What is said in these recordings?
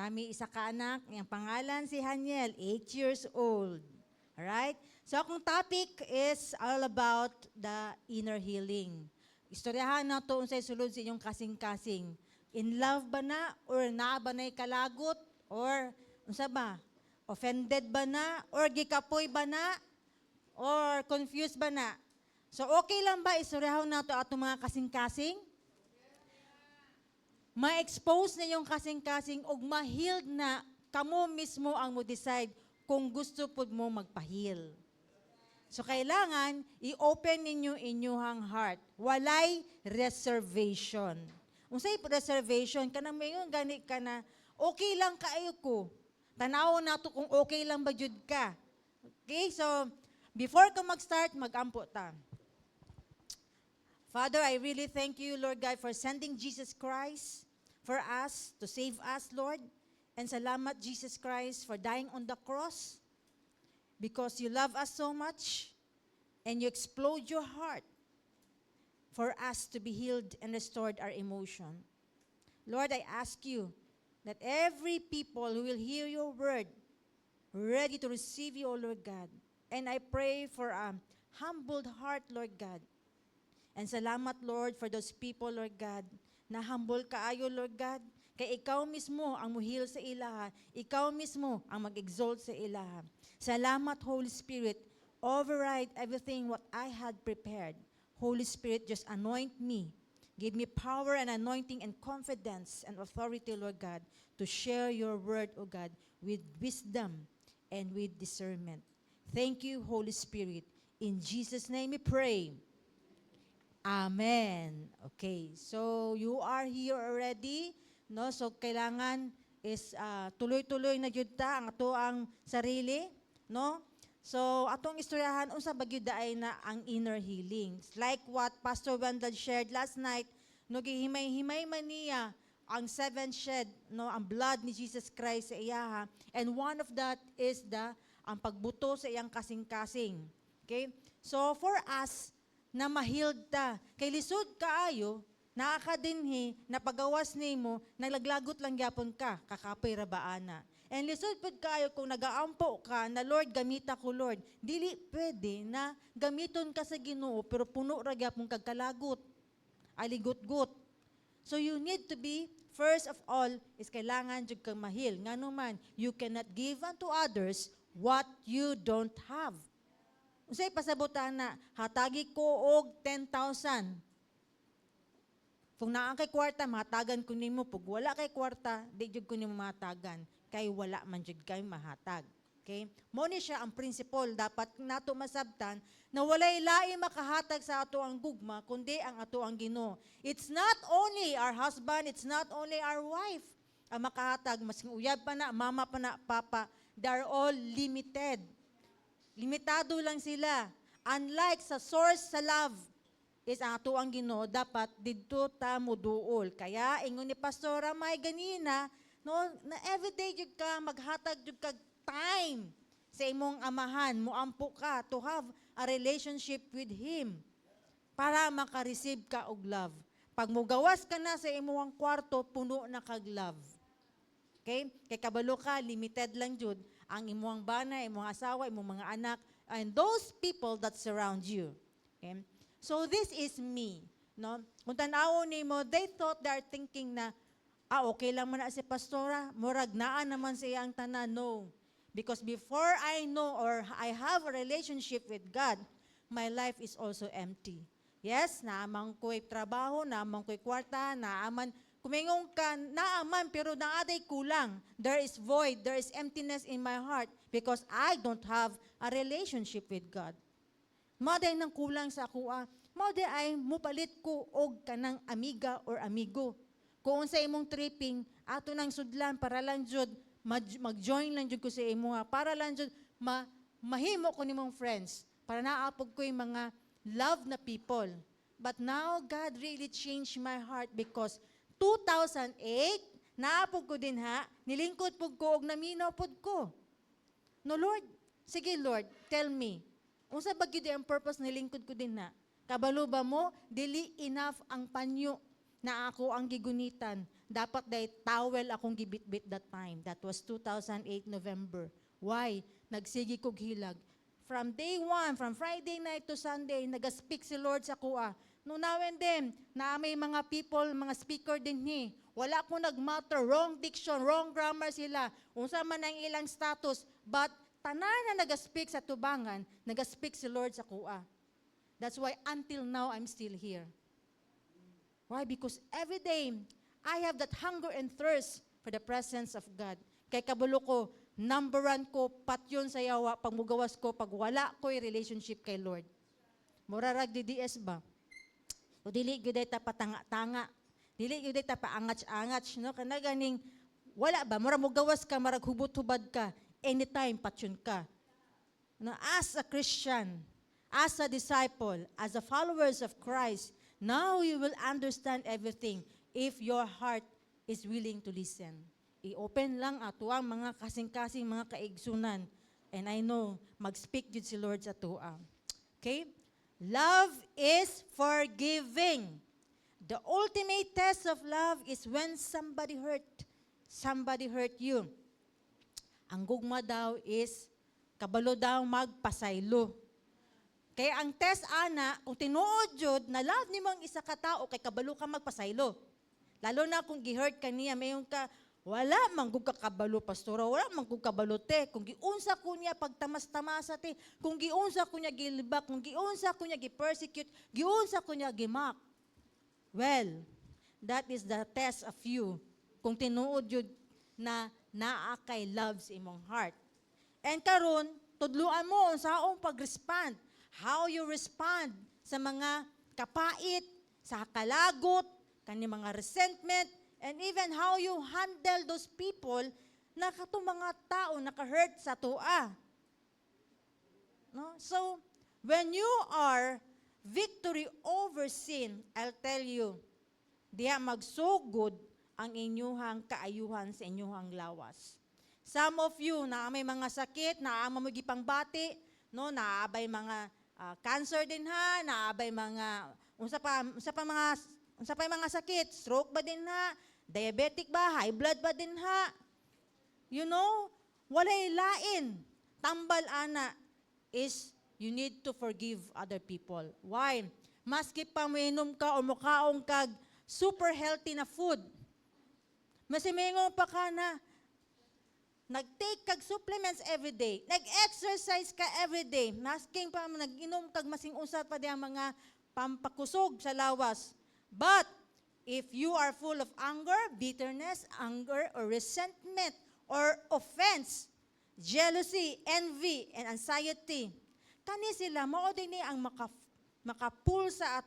Nami isa ka anak, ang pangalan si Haniel, 8 years old. Alright? So akong topic is all about the inner healing. Istoryahan na to unsay sulod sa inyong kasing-kasing. In love ba na or naa ba na'y kalagot or unsa ba? Offended ba na or gikapoy ba na or confused ba na? So okay lang ba istoryahan na to atong mga kasing-kasing? Ma-expose na yung kasing-kasing og ma-healed na kamo mismo ang mo decide kung gusto pud mo magpa-heal. So kailangan i-open ninyo inyong heart. Walay reservation. Unsay reservation kanang mayon gani ka na okay lang kaayo ko. Tanaw na to kung okay lang ba jud ka. Okay? So before ka mag-start, mag-ampo ta. Father, I really thank you, Lord God, for sending Jesus Christ for us, to save us, Lord. And salamat, Jesus Christ, for dying on the cross because you love us so much and you explode your heart for us to be healed and restored our emotion. Lord, I ask you that every people who will hear your word, ready to receive you, O Lord God. And I pray for a humbled heart, Lord God. And salamat, Lord, for those people, Lord God, na humble kaayo, Lord God. Kay ikaw mismo ang muhil sa ilaha. Ikaw mismo ang mag-exalt sa ilaha. Salamat, Holy Spirit. Override everything what I had prepared. Holy Spirit, just anoint me. Give me power and anointing and confidence and authority, Lord God, to share your word, O God, with wisdom and with discernment. Thank you, Holy Spirit. In Jesus' name we pray. Amen. Okay. So you are here already, no? So kailangan is tuloy-tuloy na jud ta ang ato ang sarili, no? So atong istoryahan unsa bagyud ay na ang inner healing. Like what Pastor Wendell shared last night, no gihimay-himay man niya ang seven shed, no, ang blood ni Jesus Christ sa iyaha. And one of that is ang pagbuto sa iyang kasing-kasing. Okay? So for us na ma-healed ta. Kay lisod kaayo, nakakadinhi, napagawas nimo, naglaglagot lang gyapon ka, kakapoy ra baana. And lisod pud kaayo kung nagaampo ka na Lord gamita ko Lord, dili pwede na gamiton ka sa Ginoo pero puno ra gyapon kag kalagot. Aligot-got. So you need to be first of all is kailangan jud kang ma-heal. Ngano man, you cannot give unto others what you don't have. Unsay pasabutan na, hatagi ko og 10,000. Kung naa kay kwarta, mahatagan ko nimo. Pag wala kay kwarta, di jud ko nimo mahatagan. Kay wala man jud kay mahatag. Okay? Mo ni siya ang principle dapat nato masabtan na walay lain makahatag sa ato ang gugma kundi ang ato ang Ginoo. It's not only our husband, it's not only our wife ang makahatag, mas uyab pa na, mama pa na, papa, they're all limited. Limitado lang sila. Unlike sa source sa love, is ang ato ang Ginoo, dapat didto ta muduol. Kaya, ingon ni Pastora May ganina, no, na everyday jud ka, maghatag jud ka time sa imong amahan, muampo ka to have a relationship with Him para makareceive ka og love. Pag mugawas ka na sa imong kwarto, puno na kag love. Okay? Kay kabalo ka, limited lang jud ang imong bana, imong asawa, imong mga anak, and those people that surround you. Okay? So this is me. No? Kung tanaw nimo, they thought they're thinking na, okay lang man na si Pastora, murag naan naman sa iyang tanan. No. Because before I know or I have a relationship with God, my life is also empty. Yes, naamang ko'y trabaho, naamang ko'y kwarta, naaman, kumingong ka, naaman, pero naaday kulang. There is void, there is emptiness in my heart because I don't have a relationship with God. Maday nang kulang sa ako, maday ay mupalit ko og kanang amiga or amigo. Kung sa imong tripping, ato nang sudlan para lang jud mag-join lang jud ko sa imo para lang jud mahimo ko nimong friends para naapog ko yung mga love na people. But now God really changed my heart because 2008 naapog ko din nilingkod pud ko og naminaw pud ko. No Lord, sige Lord, tell me. Unsa ba gyud ang purpose nilingkod ko din Kabalo ba mo, dili enough ang panyo na ako ang gigunitan. dapat day towel akong gibitbit that time. That was 2008 November. Why? Nagsigi kog hilag. From day one, from Friday night to Sunday, nag-speak si Lord sa kuha. No, now and then, na may mga people, mga speaker din ni. Wala ko nag-matter, wrong diction, wrong grammar sila. Unsa man ang ilang status, but tanan na nag-speak sa tubangan, nag-speak si Lord sa kuha. That's why until now, I'm still here. Why? Because every day, I have that hunger and thirst for the presence of God. Kay kabulo ko, number one ko, patyon sa yawa, pag mugawas ko, pag wala ko yung relationship kay Lord. Murarag di DS ba? O dili gyud ta patanga-tanga. Dili gyud ta paangats-angats, no? Kana ganing wala ba mura mo gawas ka, marag hubot-hubad ka, anytime patyon ka. No, as a Christian, as a disciple, as a followers of Christ, now you will understand everything if your heart is willing to listen. I-open lang ato ang mga kasing-kasing mga kaigsunan. And I know, mag-speak jud si Lord sa tuwa. Okay? Love is forgiving. The ultimate test of love is when somebody hurt you. Ang gugma daw is, kabalo daw magpasaylo. Kaya ang test ana, kung tinuod jud na love nimo ang isa ka tao, kay kabalo ka magpasaylo. Lalo na kung gi-hurt ka niya, mayon ka, wala man gug kakabalo pastora, wala man gug kabalo te. Kung giunsa ko niya pagtamas-tamasa te, kung giunsa ko niya gilibak, kung giunsa ko niya gi-persecute, giunsa ko niya gimak. Well, that is the test of you. Kung tinuod jud na naa kay love sa imong heart. And karon, tudluan mo unsaong pag-respond. How you respond sa mga kapait, sa kalagot, kani mga resentment, and even how you handle those people na katong mga tao naka-hurt sa tua. No? So, when you are victory over sin, I'll tell you, diha magsugod ang inyuhang kaayuhan sa inyuhang lawas. Some of you na may mga sakit, na mamugipang bati, no, naabay mga cancer din ha, naabay mga unsa pa mga sakit, stroke ba din ha, diabetic ba, high blood ba din ha. You know, walay lain. Tambal ana is you need to forgive other people. Why? Maski pa mainom ka o mukaong kag super healthy na food, masimingong pa ka na, nag-take kag supplements every day, nag-exercise ka every day, masking pa nag-inom kag masing usat pa diang mga pampakusog sa lawas. But if you are full of anger, bitterness, or resentment, or offense, jealousy, envy, and anxiety, kani sila mao dinhi ang makapull sa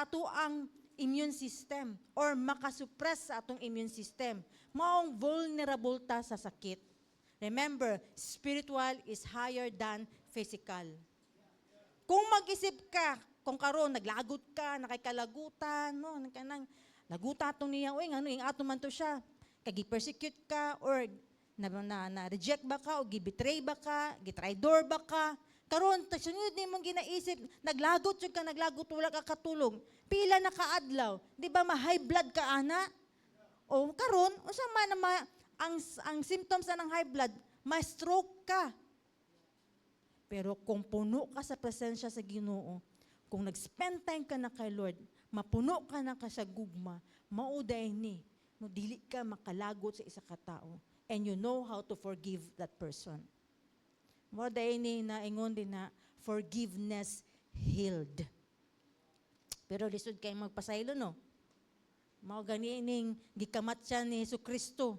atoang immune system or makasuppress sa atong immune system. Maong vulnerable ta sa sakit. Remember, spiritual is higher than physical. Kung mag-isip ka, kung karon naglagot ka, nakikalagutan, no, kanang laguta atong niya, oy ngano ing ato man to siya. Kagi-persecute ka or na-reject ba ka o gi-betray ba ka, gitraidor ba ka? Karon sunod nimong ginaisip, naglagot jud ka, naglagot wala ka katulog. Pila na kaadlaw, di ba ma-high blood ka ana? O karon unsa man ang symptoms ng high blood, ma-stroke ka. Pero kung puno ka sa presensya sa Ginoo, kung nag-spend time ka na kay Lord, mapuno ka na ka sa gugma, mauday ni, no dili ka makalagot sa isa ka tao, and you know how to forgive that person. Mo day ni na ingon din na forgiveness healed. Pero lisod kay magpasaylo no. Mao gani ning gikamat siya ni Jesucristo.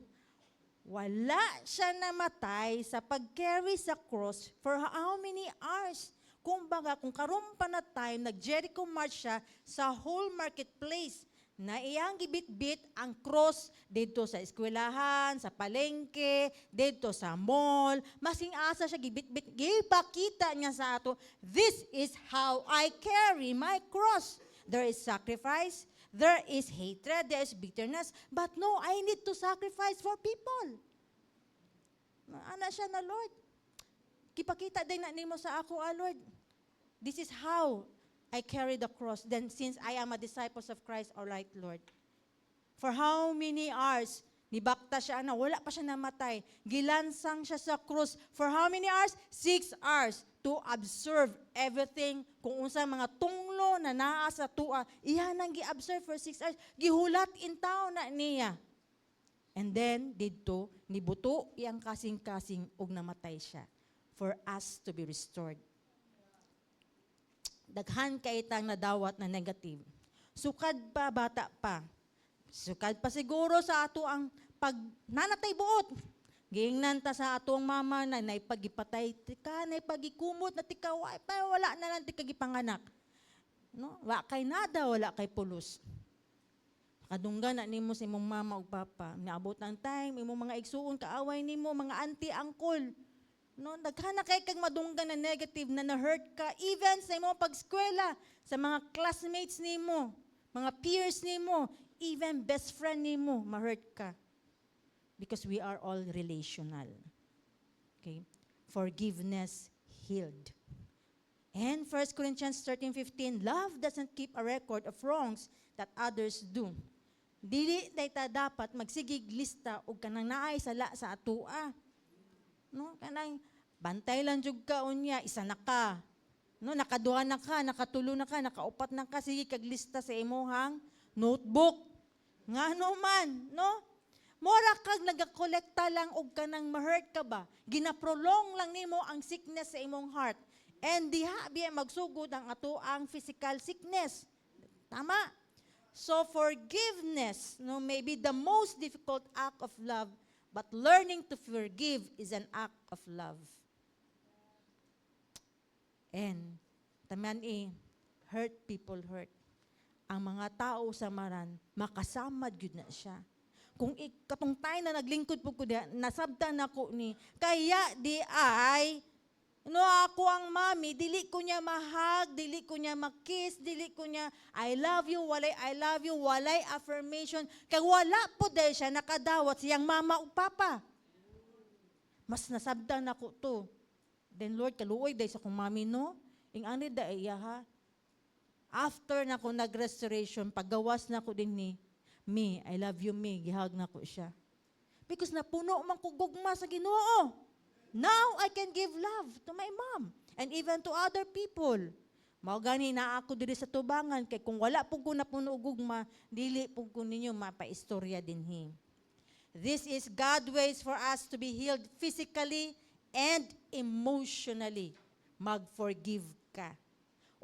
Wala siya namatay sa pag-carry sa cross for how many hours? Kumbaga, kung karon pa na time, nag-Jericho march siya sa whole marketplace, na iyang gibit-bit ang cross dito sa eskwelahan, sa palengke, dito sa mall, masing asa siya gibit-bit, gipakita niya sa ato, this is how I carry my cross. There is sacrifice, there is hatred, there is bitterness, but no, I need to sacrifice for people. Ana siya na, Lord. Kipakita din na nimo sa ako, Lord. This is how I carry the cross. Then since I am a disciple of Christ, all right, Lord. For how many hours? Nibakta siya na wala pa siya namatay. Gilansang siya sa krus. For how many hours? 6 hours to observe everything. Kung unsa mga tunglo na naa sa tua, iya nang gi-observe for 6 hours. Gihulat in tao na niya. And then, dito, nibuto iyang kasing-kasing ug namatay siya for us to be restored. Daghan kay itang nadawat na negative. Sukad pa, bata pa. Sukad pa siguro sa ato ang pag nanatay buot. Giingnan ta sa atong mama na naipagipatay tika, naipagikumot na tika, wala na lang tika gipanganak. No? Wa kay nada, wala kay pulos. Kadunggan na nimo sa imong mama ug papa. Niabot ang time, imong mga igsuon kaaway nimo, mga auntie, uncle. No, daghan na kay kag madunggan na negative na na-hurt ka even sa imong pag-eskwela, sa mga classmates nimo, mga peers nimo, even best friend nimo, ma-hurt ka. Because we are all relational. Okay? Forgiveness healed. And 1 Corinthians 13:15, love doesn't keep a record of wrongs that others do. Dili ta dapat magsigig lista og kanang naay sala sa atua. No, kanang bantay lang jud ka unya, isa na ka. No, nakaduha na ka, nakatulo na ka, nakaupat na ka, sige kag lista sa imong notebook. Ngano man, no? Mora kag nagakolekta lang og kanang ma-hurt ka ba? Ginaprolong lang nimo ang sickness sa imong heart. And diha biya magsugod ang ato ang physical sickness. Tama? So forgiveness, no, may be the most difficult act of love, but learning to forgive is an act of love. And taman hurt people hurt. Ang mga tao sa maran, makasamad yun na siya. Kung katong tayo na naglingkod po ko diya, nasabtan ako ni, kaya di ay, no, ako ang mami, dili ko niya mahag, dili ko niya makiss, dili ko niya, I love you, walay affirmation, kaya wala po dahil siya nakadawat siyang mama o papa. Mas nasabdan ako to. Then Lord, kaluoy dahil sa kong mami, no? Ing ani da iya ha? After na ko nag-restoration, paggawas na ko din ni, me, I love you, me, gihag na ko siya. Because napuno man ko gugma sa Ginoo. Now I can give love to my mom and even to other people. Mao gani na ako diri sa tubangan kay kung wala pug ko napuno og gugma, dili pug ko ninyo mapaistorya dinhi. This is God's ways for us to be healed physically and emotionally. Mag-forgive ka.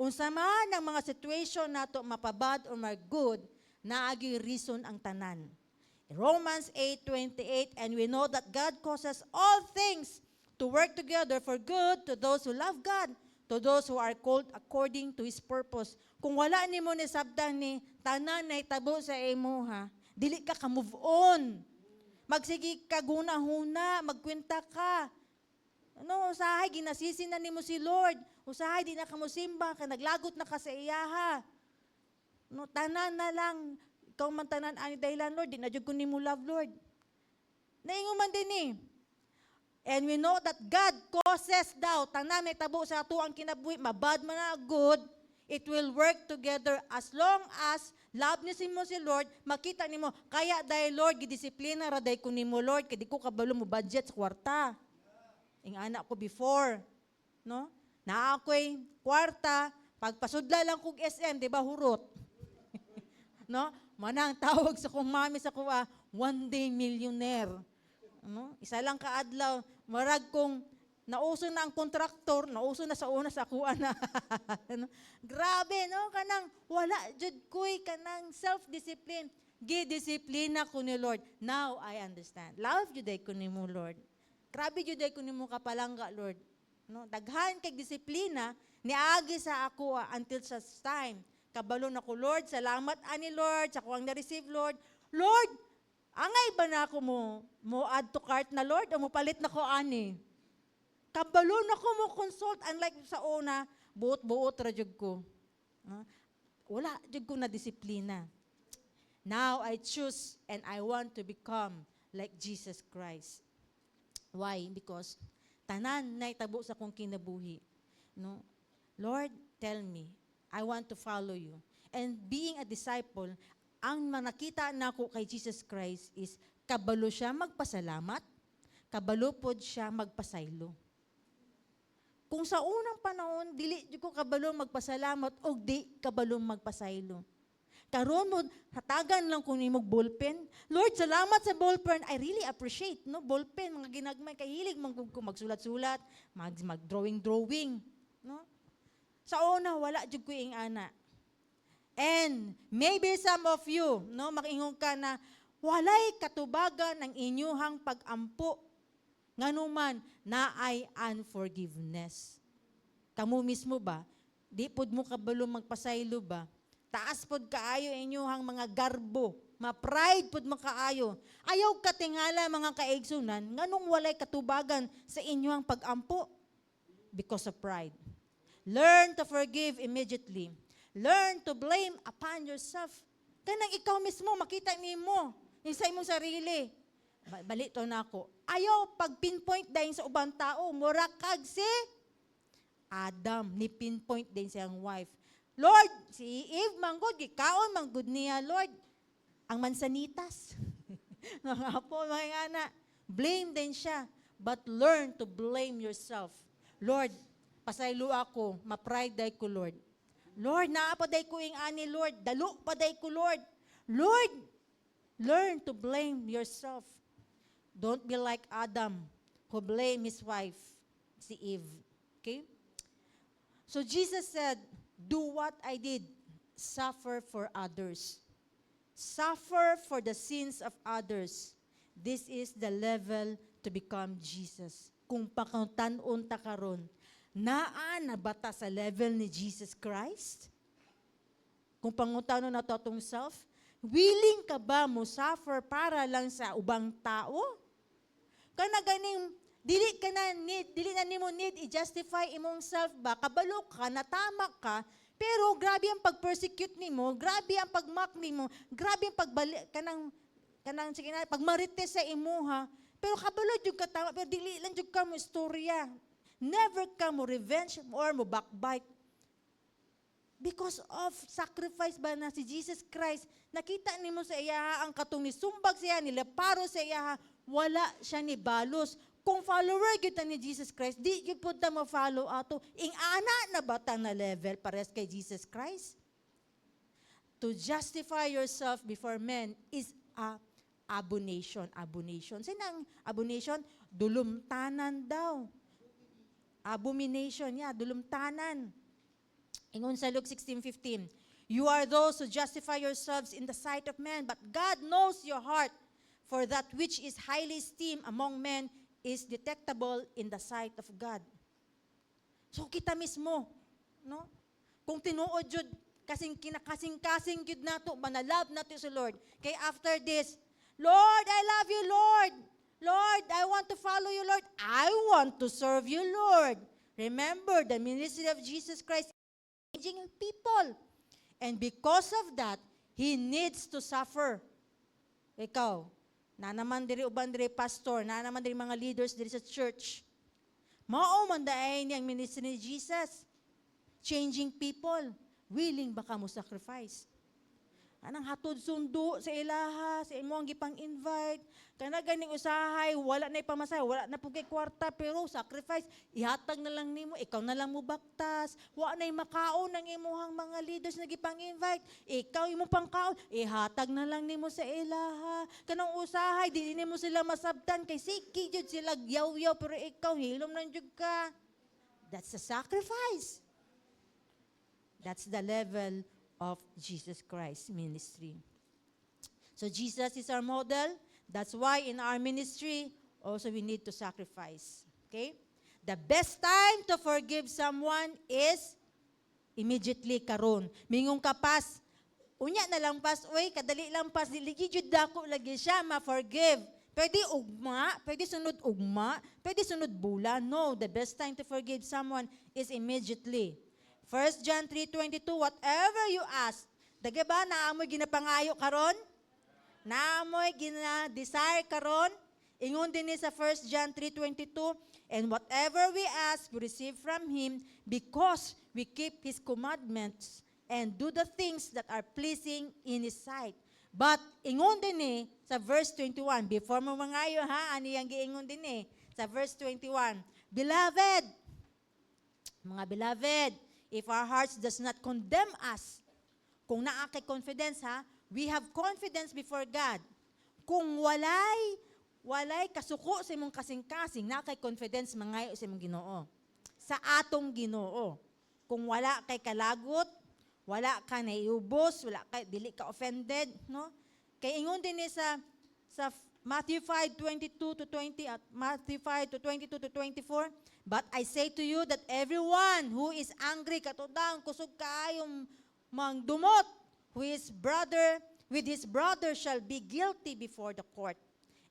Unsa man ang mga situation nato mapabad or mag-good, naagi reason ang tanan. Romans 8:28, and we know that God causes all things to work together for good to those who love God, to those who are called according to His purpose. Kung wala ni mo ni sabdan ni tanan na itabo sa imo ha, dili ka move on. Magsigi ka guna-huna, magkwenta ka. Ano, usahay, ginasisi na nimo si Lord. Usahay, di na ka mo simba, ka naglagot na ka sa iyaha. No, tanan na lang, ikaw man tanan ani dahilan, Lord, di na jud ko nimo love, Lord. Naingon man din ni. And we know that God causes daw, tanan may tabo sa ato ang kinabuhi, mabad man na good, it will work together as long as love ni mo si Lord, makita nimo, kaya dahil Lord, gidisiplina ra dahil ko nimo Lord, kaya di ko kabalo mo budget sa kwarta. Ing anak ko before, no? Na ako'y kwarta, pagpasudla lang kog SM, di ba, hurot? No? Manang tawag sa kong mami sa kuwa, one day millionaire. No? Isa lang kaadlaw, marag kong nauso na ang kontraktor, nauso na sa una sa kuwa na. No? Grabe, no? Kanang wala jud ko'y kanang self-discipline. Gidisiplina ko ni Lord. Now I understand. Love jud ko ni mo, Lord. Grabe jud ko nimo kapalangga, Lord. No, daghan kay disiplina niagi sa ako until sa time. Kabalo na ko, Lord, salamat ani Lord, sa kuang na-receive, Lord. Lord, angay ba na ako mo add to cart na, Lord, o mo palit na ko ani? Kabalo na ko mo consult, unlike sa una, buot-buot ra jud ko. Wala jud ko na disiplina. Now I choose and I want to become like Jesus Christ. Why? Because tanan na itabo sa kong kinabuhi. No? Lord, tell me, I want to follow you. And being a disciple, ang nakita nako kay Jesus Christ is kabalo siya magpasalamat, kabalo pod siya magpasaylo. Kung sa unang panahon, dili ko kabalo magpasalamat o di kabalo magpasaylo. Karon mo, hatagan lang kung imong ballpen. Lord, salamat sa ballpen. I really appreciate, no? Ballpen, mga ginagmay, kahilig, magsulat-sulat, mag-drawing-drawing. No? Sa una, wala jud ko ing ana. And maybe some of you, no, makiingon ka na, walay katubagan ng inyuhang pag-ampo. Nganuman, naay unforgiveness. Kamu mismo ba? Di pod mo kabalo magpasaylo ba? Taas pod kaayo inyuhang mga garbo, ma-pride pod makaayo. Ayaw ka tingala mga kaigsunan, nganong walay katubagan sa inyuhang pag-ampo? Because of pride. Learn to forgive immediately. Learn to blame upon yourself. Kanang ikaw mismo, makita nimo, yung sa imong sarili. Balik to na ako. Ayaw pag-pinpoint dahil sa ubang tao, murakag si Adam, ni pinpoint din siyang wife. Lord, si Eve, manggod, gikaon, manggod niya, Lord. Ang mansanitas. Mga po, mga anak, blame din siya. But learn to blame yourself. Lord, pasaylo ako, ma-pride day ko, Lord. Lord, naapaday ko ing ani, Lord. Dalo paday ko, Lord. Lord, learn to blame yourself. Don't be like Adam, who blamed his wife, si Eve. Okay? So Jesus said, do what I did. Suffer for others. Suffer for the sins of others. This is the level to become Jesus. Kung pakutanon ta karon, naa na bata sa level ni Jesus Christ? Kung pangutanon na to atong self, willing ka ba mo suffer para lang sa ubang tao? Kana ganing dili na nimo need i-justify imong self ba, kabalo ka, natama ka, pero grabe ang pag-persecute nimo, grabe ang pag-mock nimo, grabe ang kanang sige na pagmarites sa imuha, pero kabalo jud ka tama, pero dili lang jud ka mo istorya. Never ka mo revenge or mo backbite. Because of sacrifice ba na si Jesus Christ, nakita nimo sa iya ang katong nisumbag siya, nilaparo sa iya, wala siya ni balos. Kung follower kita ni Jesus Christ, di gyud pud ta mo follow ato. Ing ana na bata na level pares kay Jesus Christ. To justify yourself before men is a abomination. Abomination. Sinang abomination? Dulumtanan daw. Abomination, yeah, dulumtanan. Ingon sa Luke 16:15, you are those who justify yourselves in the sight of men, but God knows your heart, for that which is highly esteemed among men is detectable in the sight of God. So kita mismo, no? Kung tinuod jud kasing-kasing jud nato, manalab nato sa Lord. Kay after this, Lord, I love you, Lord. Lord, I want to follow you, Lord. I want to serve you, Lord. Remember, the ministry of Jesus Christ is changing people. And because of that, He needs to suffer. Ikaw, na naman diri uban diri pastor, na naman diri mga leaders diri sa church. Mao man daay niyang ministry ni Jesus. Changing people. Willing ba ka mo sacrifice? Anang hatod sundo sa ilaha, sa imo ang gipang-invite, kana ganing usahay, wala na ipamasahe, wala na pugay kwarta, pero sacrifice, ihatag na lang nimo, ikaw na lang mo baktas, wala na makaon ng imuhang mga leaders na gipang-invite, ikaw imong pangkaon, ihatag na lang nimo sa ilaha, kanang usahay, di nimo sila masabtan, kay siki jud sila yaw-yaw, pero ikaw hilom lang jud ka. That's a sacrifice. That's the level of Jesus Christ's ministry. So Jesus is our model. That's why in our ministry, also we need to sacrifice. Okay? The best time to forgive someone is immediately karon. Mingong kapas, unya na lang pas, uy, kadali lang pas, dili jud dako lagi siya ma-forgive. Pwede ugma, pwede sunod ugma, pwede sunod bulan. No, the best time to forgive someone is immediately. 1 John 3:22, whatever you ask, dagay ba naamoy ginapangayo karon? Naamoy gina-desire karon? Ingon din ni sa 1 John 3:22, and whatever we ask, we receive from Him because we keep His commandments and do the things that are pleasing in His sight. But ingon din sa verse 21, before mo mangayo ha, ani yang giingon din sa verse 21, Beloved, mga beloved, if our hearts does not condemn us, kung naa kay confidence ha, we have confidence before God. Kung walay kasuko sa imong kasing-kasing, na kay confidence mangayo sa imong Ginoo. Sa atong Ginoo. Kung wala kay kalagot, wala ka naiubos, wala kay dili ka offended, no? Kay ingon din sa Matthew 5:22 to 20 at Matthew 5:22 to 24, but I say to you that everyone who is angry katudang kusog kaayong mangdumot with his brother shall be guilty before the court.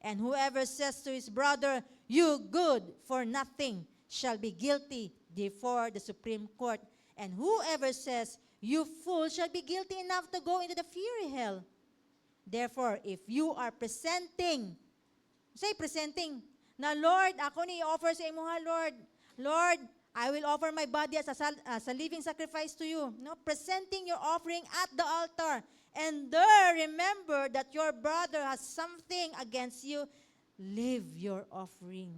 And whoever says to his brother, you good for nothing, shall be guilty before the Supreme Court. And whoever says, you fool, shall be guilty enough to go into the fiery hell. Therefore, if you are presenting, na Lord, ako ni offer sa imo ha, Lord, I will offer my body as a living sacrifice to you. No, presenting your offering at the altar. And there, remember that your brother has something against you. Leave your offering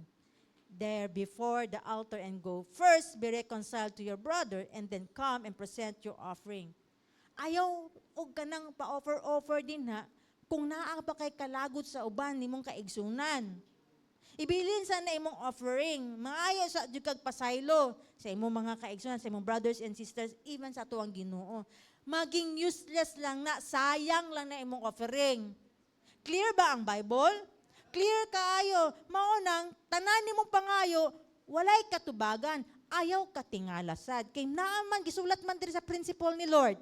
there before the altar and go. First, be reconciled to your brother, and then come and present your offering. Ayaw og kanang pa-offer din ha, kung naa pa kay kalagot sa uban nimong kaigsunan. Ibilin sa na imong offering. Maayo sa kag pasaylo sa imong mga kaigsunan, sa imong brothers and sisters, even sa tuwang Ginoo. Maging useless lang na, sayang lang na imong offering. Clear ba ang Bible? Clear kaayo. Maunang, tanan nimong pangayo, walay katubagan, ayaw katingalasad. Kay naaman, gisulat man diri sa principle ni Lord.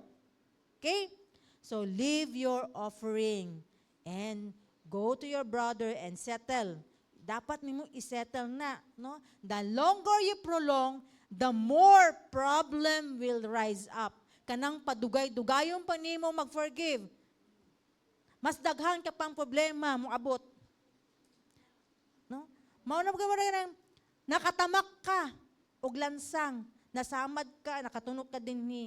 Okay? So, leave your offering and go to your brother and settle. Dapat nimo isettle na, no? The longer you prolong, the more problem will rise up. Kanang padugay-dugayon pa nimo mag-forgive. Mas daghan ka pang problema mo abot. No? Mao na mga nakatamak ka og lansang, nasamad ka, nakatunok ka din ni.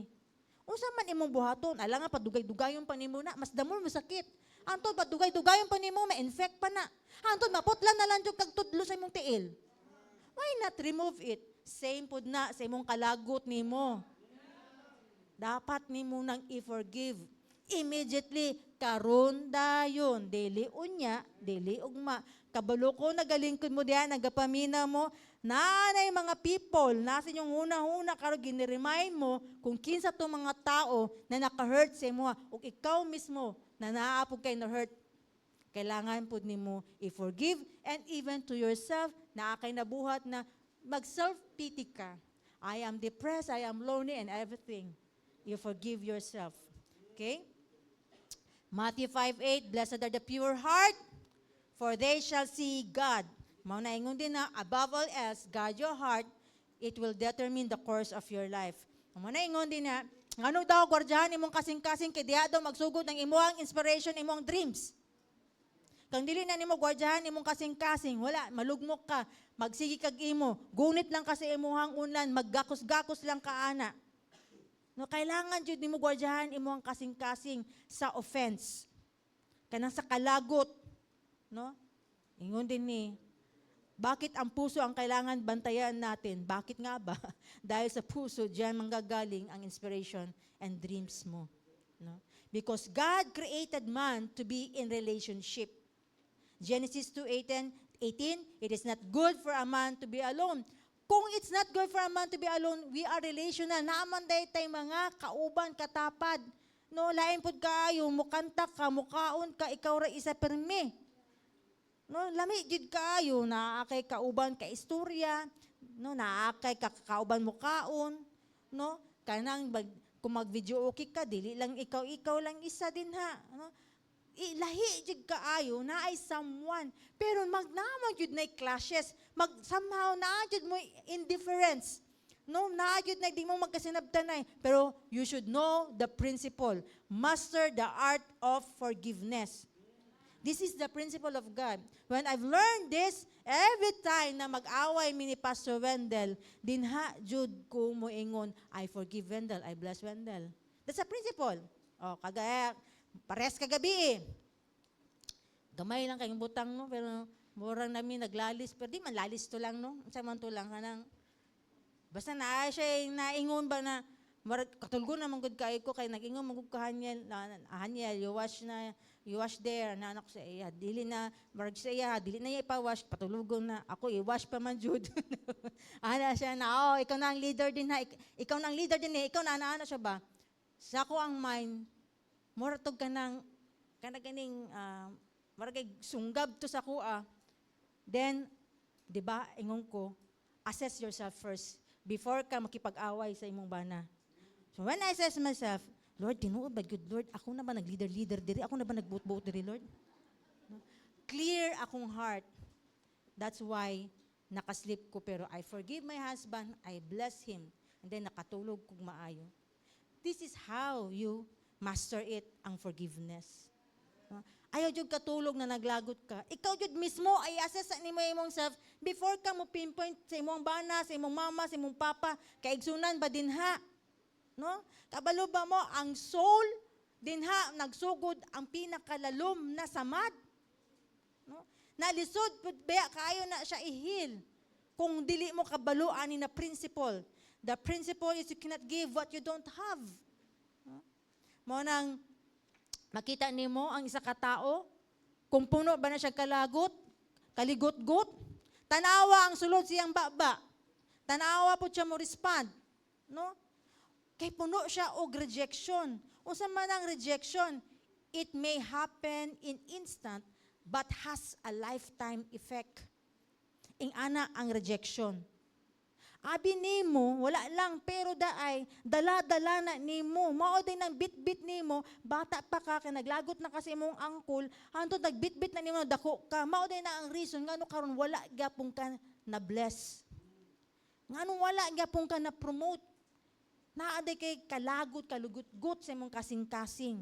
Unsa man imong buhaton, ala nga padugay-dugayon pa nimo na, mas damo masakit. Antod padugay-dugayon pa nimo, ma-infect pa na. Antod maputlan na lang jud kag tudlo sa imong tiil. Why not remove it? Same pud na sa imong kalagot nimo. Dapat nimo nang i-forgive. Immediately, karon dayon, dili unya, dili ugma. Kabalo ko nagalingkod mo diyan, nagapamina mo, nanay mga people, nasa inyong una-una, karon gini-remind mo kung kinsa to mga tao na naka-hurt sa imo, o ikaw mismo na naapog kay na-hurt. Kailangan po nimo i-forgive, and even to yourself, na kay nabuhat na mag-self-pity ka. I am depressed, I am lonely, and everything. You forgive yourself. Okay? Matthew 5:8, blessed are the pure heart, for they shall see God. Mao na ingon din na, above all else, guard your heart, it will determine the course of your life. Mao na ingon din na, ngano daw gwardiyahan imong kasing-kasing kay diha daw magsugod ng imong inspiration, imong dreams. Kang dili na nimo gwardiyahan imong kasing-kasing, wala, malugmok ka, magsigi kag imo, gunit lang ka sa imong unlan, maggakos-gakos lang ka ana. No, kailangan jud nimo gwardiyahan imong kasing-kasing sa offense. Kanang sa kalagot, no? Ingon din ni, bakit ang puso ang kailangan bantayan natin? Bakit nga ba? Dahil sa puso diyan manggagaling ang inspiration and dreams mo, no? Because God created man to be in relationship. Genesis 2:18, it is not good for a man to be alone. Kung it's not good for a man to be alone, we are relational. Naaman day tay mga kauban, katapad. No, lain pud kaayo, mukanta ka, mukaon ka, ikaw ra isa permi. No, lami jud kaayo, naa kay kauban ka istorya, no, naa kay kauban mukaon, no? Kanang kung mag-video okay ka, dili lang ikaw lang isa din ha, no? Lahi jud kaayo na ay someone, pero magnaman jud na clashes, somehow na jud mo indifference, no, na jud na di mo magkasinabtanay, pero you should know the principle, master the art of forgiveness. This is the principle of God. When I've learned this, every time na mag-away mi ni Pastor Wendell, dinha jud ko mo ingon, I forgive Wendell, I bless Wendell. That's a principle. Oh, kagaya Pares kagabi eh. Gamay lang kayong butang no, pero murang namin naglalis, pero di man lalis to lang no. Sa man to lang kanang basta na siya naingon ba na katulgo na manggod kay ko kay nagingon manggod ka hanyel you wash there na anak sa iya dili na marag sa iya dili na iya ipawash patulugon na ako i-wash pa man jud. Ana siya na ikaw na ang leader din ha ikaw na ang leader din ikaw na ana siya ba sa ko ang mind mura tog kanang ganing marag sunggab to sa kuha. Then di ba ingon ko assess yourself first before ka makipag-away sa imong bana. So when I assess myself, Lord, tinuod ba good Lord? Ako na ba nag-leader diri? Ako na ba nagbuot-buot diri, Lord? Clear akong heart. That's why nakaslip ko pero I forgive my husband, I bless him, and then nakatulog kog maayo. This is how you master it, ang forgiveness. Ayaw jud katulog na naglagot ka. Ikaw jud mismo ay assess nimo imong self before ka mo pinpoint sa imong bana, sa imong mama, sa imong papa, kaigsunan ba dinha? No? Kabalo ba mo ang soul dinha nagsugod ang pinakalalom na samad? No? Nalisod pud ba kaayo na siya ihil kung dili mo kabalo ani na principle. The principle is you cannot give what you don't have. No? Mo nang makita nimo ang isa ka tao kung puno ba na siya kalagot, kaligot-got, tanawa ang sulod siyang baba. Tanawa po siya mo respond. No? Kay puno siya og rejection. Unsa man ang rejection, it may happen in instant but has a lifetime effect. Ing ana ang rejection. Abi nimo wala lang pero daay dala-dala na nimo mao din nang bit-bit nimo bata pa ka kay naglagot na kasi imong angkol hantud nagbit-bit na nimo dako ka mao din na ang reason ngano karon wala gyapon ka na bless. Ngano wala gyapon ka na promote. Naaday kay kalagot, kalugot-gut sa imong kasing-kasing.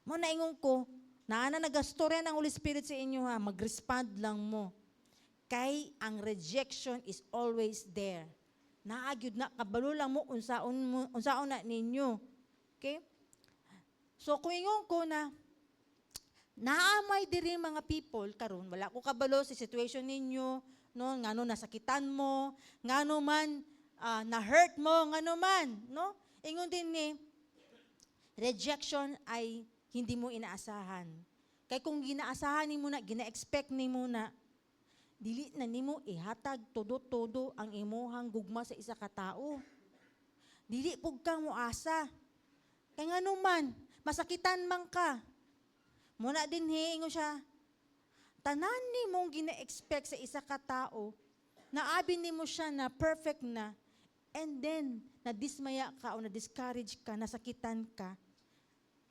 Mo naingon ko, naana nagastorya ng Holy Spirit sa inyo ha, mag-respond lang mo. Kay ang rejection is always there. Naagyud na, kabalo lang mo, unsaon na ninyo. Okay? So, kung ingon ko na, naamay diri mga people, karon wala ko kabalo sa situation ninyo, no, ngano nasakitan mo, ngano man, na-hurt mo, nga naman, no? Ingon din ni, rejection ay hindi mo inaasahan. Kaya kung ginaasahan ni mo na, gina-expect ni mo na, dili na ni mo ihatag todo-todo ang imuhang gugma sa isa ka tao. Dili pug kang moasa. Kaya nga naman, masakitan man ka. Muna din hiingo siya, tanan ni mong gina-expect sa isa ka tao, naabi ni mo siya na perfect na, and then, nadismaya ka o na-discourage ka, nasakitan ka,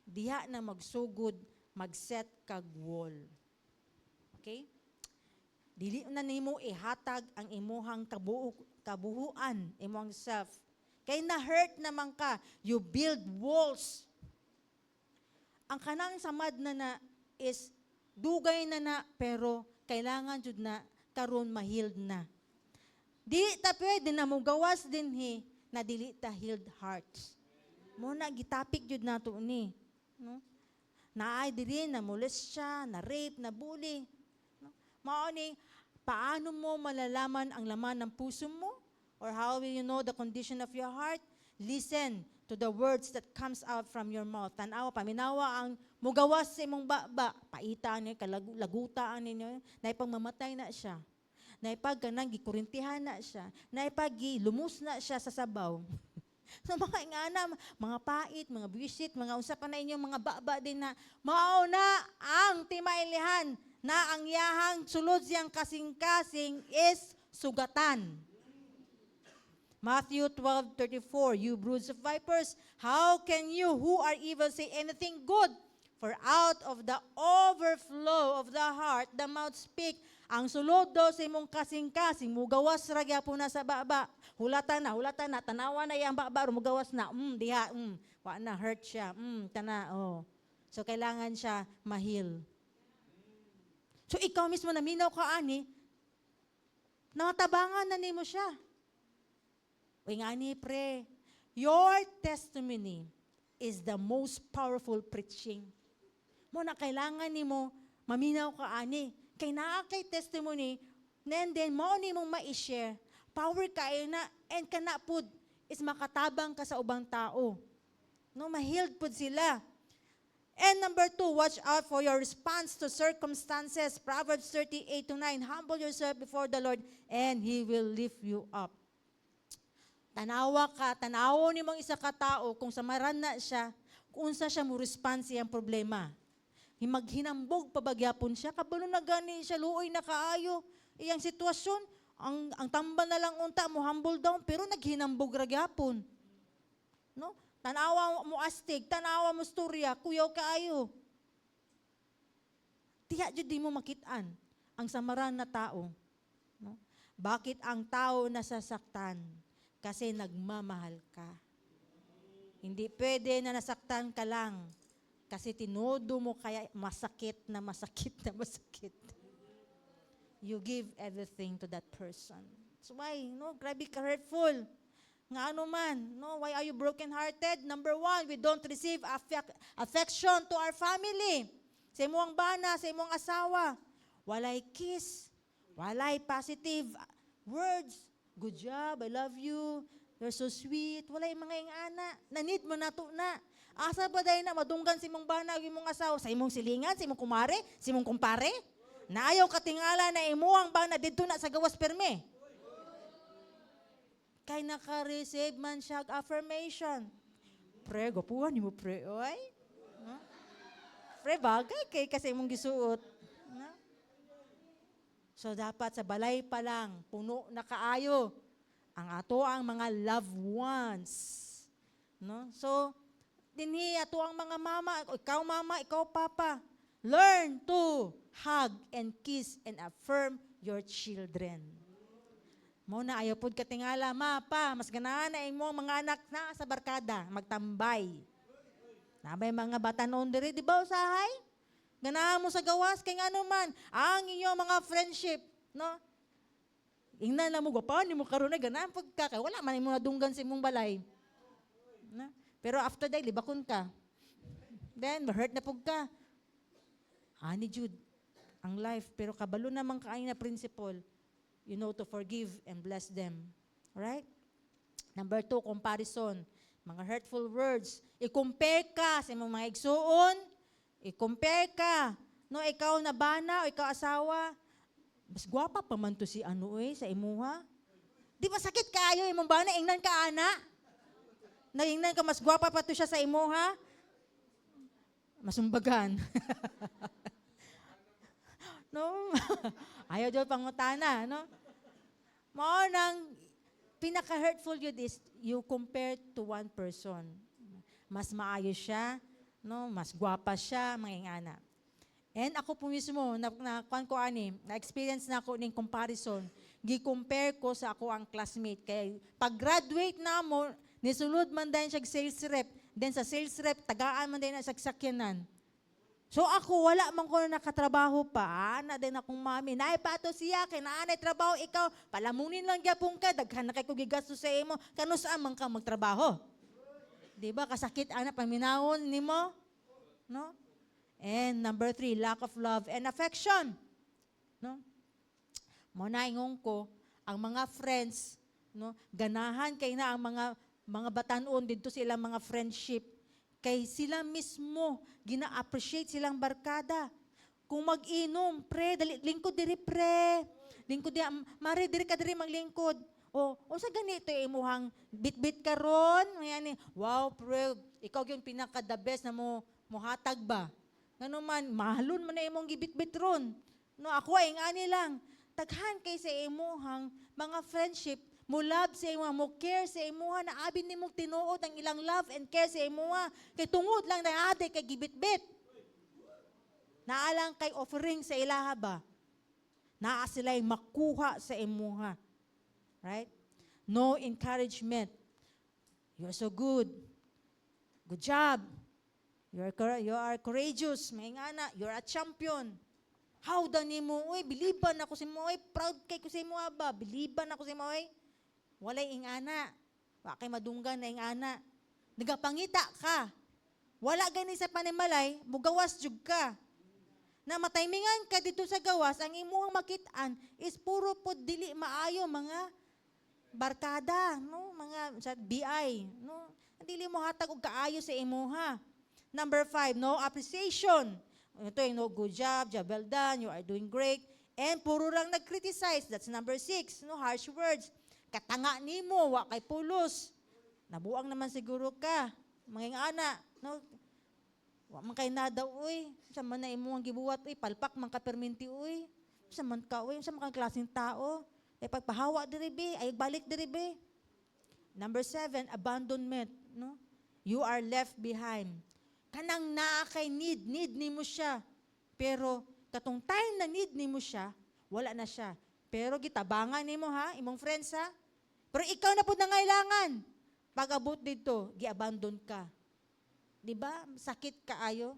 diha na magsugod, mag-set kag wall. Okay? Dili na nimo ihatag ang imuhang kabuhuan, imong self. Kay na-hurt naman ka, you build walls. Ang kanang samad na is, dugay na pero kailangan jud na, karon ma-healed na. Di ta pwede na mo gawas din na dili ta healed hearts. Muna gitapik jud nato ni, no? Naay diri na molest siya, na rape, na bully. No? Mao ni paano mo malalaman ang laman ng puso mo? Or how will you know the condition of your heart? Listen to the words that comes out from your mouth. Tanawa, paminawa ang mugawas sa imong baba, paitaan niyo, lagutaan ninyo, na ipagmamatay na siya. Na ipagkanang gikurintihan na siya, na ipagilumus na siya sa sabaw. So mga ingana, mga pait, mga bisit, mga usapan na inyong mga baba din na, mao na ang timailihan na ang yahang sulod siyang kasing-kasing is sugatan. Matthew 12:34, you broods of vipers, how can you who are evil say anything good? For out of the overflow of the heart, the mouth speak. Ang sulod daw sa imong kasing-kasing, mugawas ra gyapon na sa baba. Hulatan na, tanawa na yang baba, mugawas na, diha, wa na, hurt siya, tana, oh. So, kailangan siya mahil. So, ikaw mismo naminaw ka, ani, natabangan na nimo siya. Uy nga ni, pre, your testimony is the most powerful preaching. Mo na kailangan nimo maminaw ka ani kay naa kay testimony and then mao nimong ma-share. Power kayo na and kana pud is makatabang ka sa ubang tao. No, ma-healed pud sila. And number 2, watch out for your response to circumstances. Proverbs 38:9, humble yourself before the Lord and He will lift you up. Tanawo ni mong isa ka tao kung samaran na siya, kung unsa siya mo respond siyang problema. Himaghinambog pabagyapon siya, kabalo na gani siya, luoy na kaayo. Iyang sitwasyon, ang tamba na lang unta mo humble down, pero naghinambog ragyapon. No? Tanawa mo astig, tanawa mo storya, kuyaw kaayo. Tiya jud di mo makitaan ang samaran na tao. No? Bakit ang tao nasasaktan? Kasi nagmamahal ka. Hindi pwede na nasaktan ka lang kasi tinodo mo kaya masakit na masakit na masakit. You give everything to that person. So why? No, grabe ka hurtful. Nga ano man, no, why are you broken-hearted? Number 1, we don't receive affection to our family. Sa imong bana, sa imong asawa, walay kiss, walay positive words. Good job, I love you, you're so sweet. Walay mga ingana, na-need mo na to na. Asa ba dahil na madunggan sa imong bana, imong asawa, sa imong silingan, sa imong kumare, sa imong kumpare? Na ayaw katingala na imuang bana dito na sa gawas perme. Kay naka-receive man siya affirmation. Pre, gapuhan mo pre, oy. No? Pre, bagay kay kasi mong gisuot. No? So, dapat sa balay pa lang, puno na kaayo ang ato ang mga loved ones. No? So, dinhi ato ang mga mama, ikaw papa, learn to hug and kiss and affirm your children. Mo na ayaw pud katingala, pa, mas ganahan na imo mga anak na sa barkada, magtambay. Nabay mga bata noon diri, di ba usahay? Ganahan mo sa gawas, kay ngano man, ang inyong mga friendship, no? Ingnan na mo, gapan, mo karon na ganahan pagka, kay wala man imo nadunggan sa imong balay. No? Pero after that, libakon ka. Then, ma-hurt na pug ka. Ani Jude, ang life, pero kabalo naman kaay na principle, you know, to forgive and bless them. Alright? Number 2, comparison. Mga hurtful words. I-compare ka sa mga igsuon. I-compare ka. No, ikaw na bana o ikaw asawa. Mas gwapa pa man to si ano sa imuha. Di ba sakit kayo imong bana, ingnan ka ana? Naingnan ka, mas gwapa pa to siya sa imuha? Masumbagan. No? Ayaw dyan pangutana, no? Mao nang pinaka-hurtful yun is you compare to one person. Mas maayo siya, no? Mas gwapa siya, mga ingana. And ako po mismo, na-experience na ako ng comparison. Gi-compare ko sa ako ang classmate. Kaya pag-graduate na mo, nisulod man din siya sales rep. Then sa sales rep, tagaan man din siya sakyanan. So ako, wala man ko nakatrabaho pa. Na din akong mami. Naipato siya, kay naanay trabaho ikaw. Palamunin lang gyapon ka, daghan na kay ko gigasto sa imo. Kanusaan man ka magtrabaho. Di ba? Kasakit anak paminawon nimo, no? And number 3, lack of love and affection. No? Mo na ingon ko, ang mga friends, no, ganahan kay na ang mga batanon dito sa ilang mga friendship. Kay sila mismo, gina-appreciate silang barkada. Kung mag-inom, pre, lingkod diri pre. Lingkod di, mare diri ka diri maglingkod. O sa ganito imuhang bit-bit ka ron. Ayan, wow, pre, ikaw yung pinaka-the best na mo hatag ba? Ngano man, mahalon mo na imong gibit-bit ron. No, ako ay ngani lang. Taghan kay sa imuhang mga friendship, mo love sa imuha, mo care sa imuha, na abin ni mong tinuod ang ilang love and care sa imuha. Kay tungod lang na ate kay gibit-bit. Naalang kay offering sa ilaha ba? Naa sila'y makuha sa imuha. Right? No encouragement. You're so good. Good job. You are courageous. Maingana, you're a champion. How da nimo, oy, biliban ako si mo, oy, proud kay ko sa imo ba? Biliban ako sa imo, oy. Walay ingana. Wa kay madunggan na ingana. Nagapangita ka. wala gani sa panimalay, mugawas jud ka. Na mataymingan ka dito sa gawas, ang imuhang makitaan is puro po dili maayo mga barkada, no? Mga sa BI, no? Dili mo hatag og kaayo sa imuha. Number 5, no appreciation. Ito yung no good job, job well done, you are doing great. And puro lang nag-criticize. That's number 6, no harsh words. Katanga nimo, wa kay pulos. Nabuang naman siguro ka. Mga ana, no? Wa man kay nada uy. Sa man na imo ang gibuhat uy, palpak man ka perminti uy. Sa man ka uy, sa man klaseng tao. Ay pagpahawa diri be, ay balik diri be. Number 7, abandonment, no? You are left behind. Kanang naa kay need nimo siya. Pero katong time na need nimo siya, wala na siya. Pero gitabangan nimo ha, imong friends ha. Pero ikaw na pud nangailangan. Pag abot dito, gi-abandon ka. Di ba? Sakit kaayo.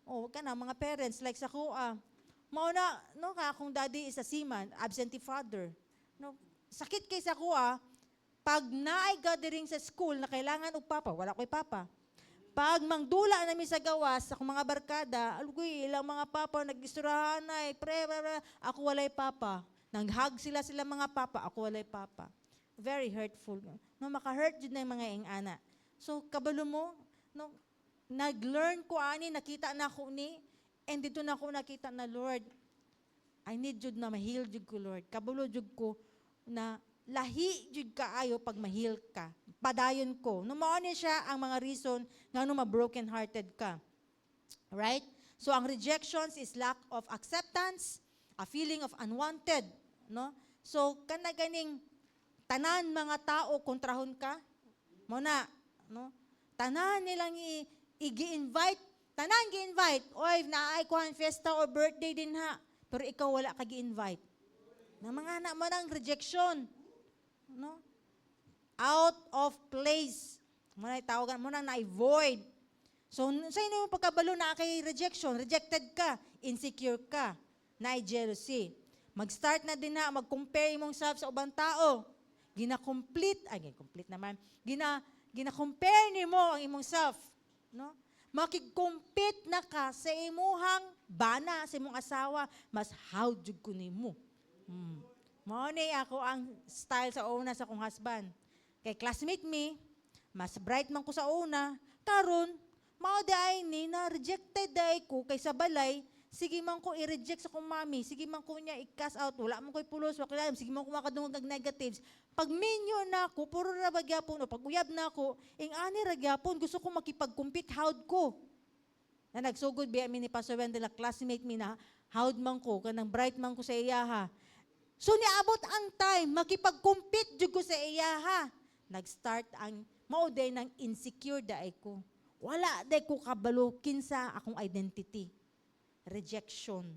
Oh, kana mga parents like sa kuha. Mao na no ka akong daddy is a seaman, absentee father. No, sakit kay sa kuha. Pag naay gathering sa school na kailangan og papa, wala ko'y papa. Pag mangdula na mi sa gawas, akong mga barkada, alugoy, ilang mga papa, nag-isturahan na, ako walay papa. Nang-hug sila mga papa, ako walay papa. Very hurtful. No, maka-hurt jud na yung mga ingana. So, kabalo mo, no, nag-learn ko ani, nakita na ako ni, and dito na ako nakita na, Lord, I need jud na ma-heal jud ko, Lord. Kabalo jud ko na lahi jud kaayo pag ma-heal ka. Padayon ko. No, mao ni siya ang mga reason nga no ma-broken-hearted ka. Right? So, ang rejections is lack of acceptance, a feeling of unwanted. No? So, kana ganing tanan mga tao kontrahon ka, mo na, no? Tanan nilang i-invite, tanan gi-invite, oy, naay kuhan fiesta or birthday din ha, pero ikaw wala ka gi-invite. Na mga anak mo ng rejection, no? Out of place. Muna tawagan mo nang na-avoid. So, sa inyo yung pagkabalo na kay rejection, rejected ka, insecure ka, na-jealousy. Mag-start na din na, mag-compare mong self sa ubang tao. Gina-complete naman. Gina-compare ni mo ang imong self. No? Makig-compete na ka sa imuhang bana, sa imong asawa, mas how jud ko nimo. Mao ni ako ang style sa una sa kong husband. Kay classmate me, mas bright man ko sa una, karon mao day ni na rejected day ko kay sa balay, sige man ko i-reject sa kong mami, sige man ko niya i-cast out, wala man ko'y pulos, wala, sige man ko makadungog ng negatives. Pag minyo na ako, puro ra bagyapon, o pag uyab na ako, ani ragyapon, gusto ko makipag-compete, howd ko. Na nagsugod biya mi ni Pastor Wendell, classmate mi na, howd man ko, kanang bright man ko sa iyaha. So niabot ang time, makipag-compete jud ko sa iyaha. Nag-start ang mauday ng insecure daay ko. Wala day ko kabalukin sa akong identity. Rejection.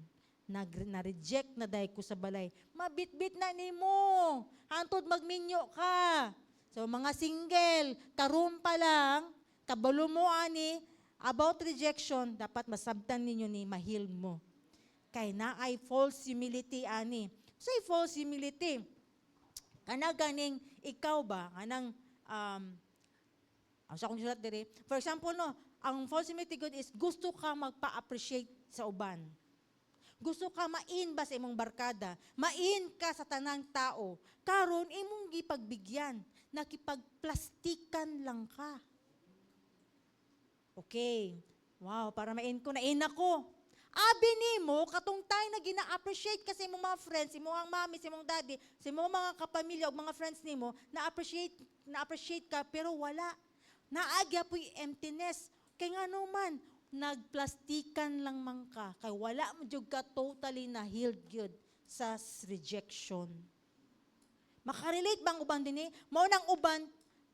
Na-reject na dahi ko sa balay. Mabit-bit na nimo. Hantod magminyo ka. So mga single, karon pa lang, kabalo mo ani, about rejection, dapat masabtan ninyo ni mahil mo. Kay na ay false humility ani. Say false humility. Kana ganing ikaw ba, kanang, sa akong sulat dire, for example, no, ang false humility good is gusto ka magpa-appreciate sa uban. Gusto ka main ba sa imong barkada? Main ka sa tanang tao. Karon imong gipagbigyan, nakipagplastikan lang ka. Okay. Wow, para main ko, nain ako. Abi nimo, katong tayo na gina-appreciate kasi imong mga friends, imong mami, imong daddy, sa imong mga kapamilya o mga friends nimo, na-appreciate ka, pero wala. Naagya po'y emptiness. Kaya nga naman, nagplastikan lang man ka. Kaya wala mo jud ka totally na healed good sa rejection. Makarelate bang uban din eh? Mao nang uban,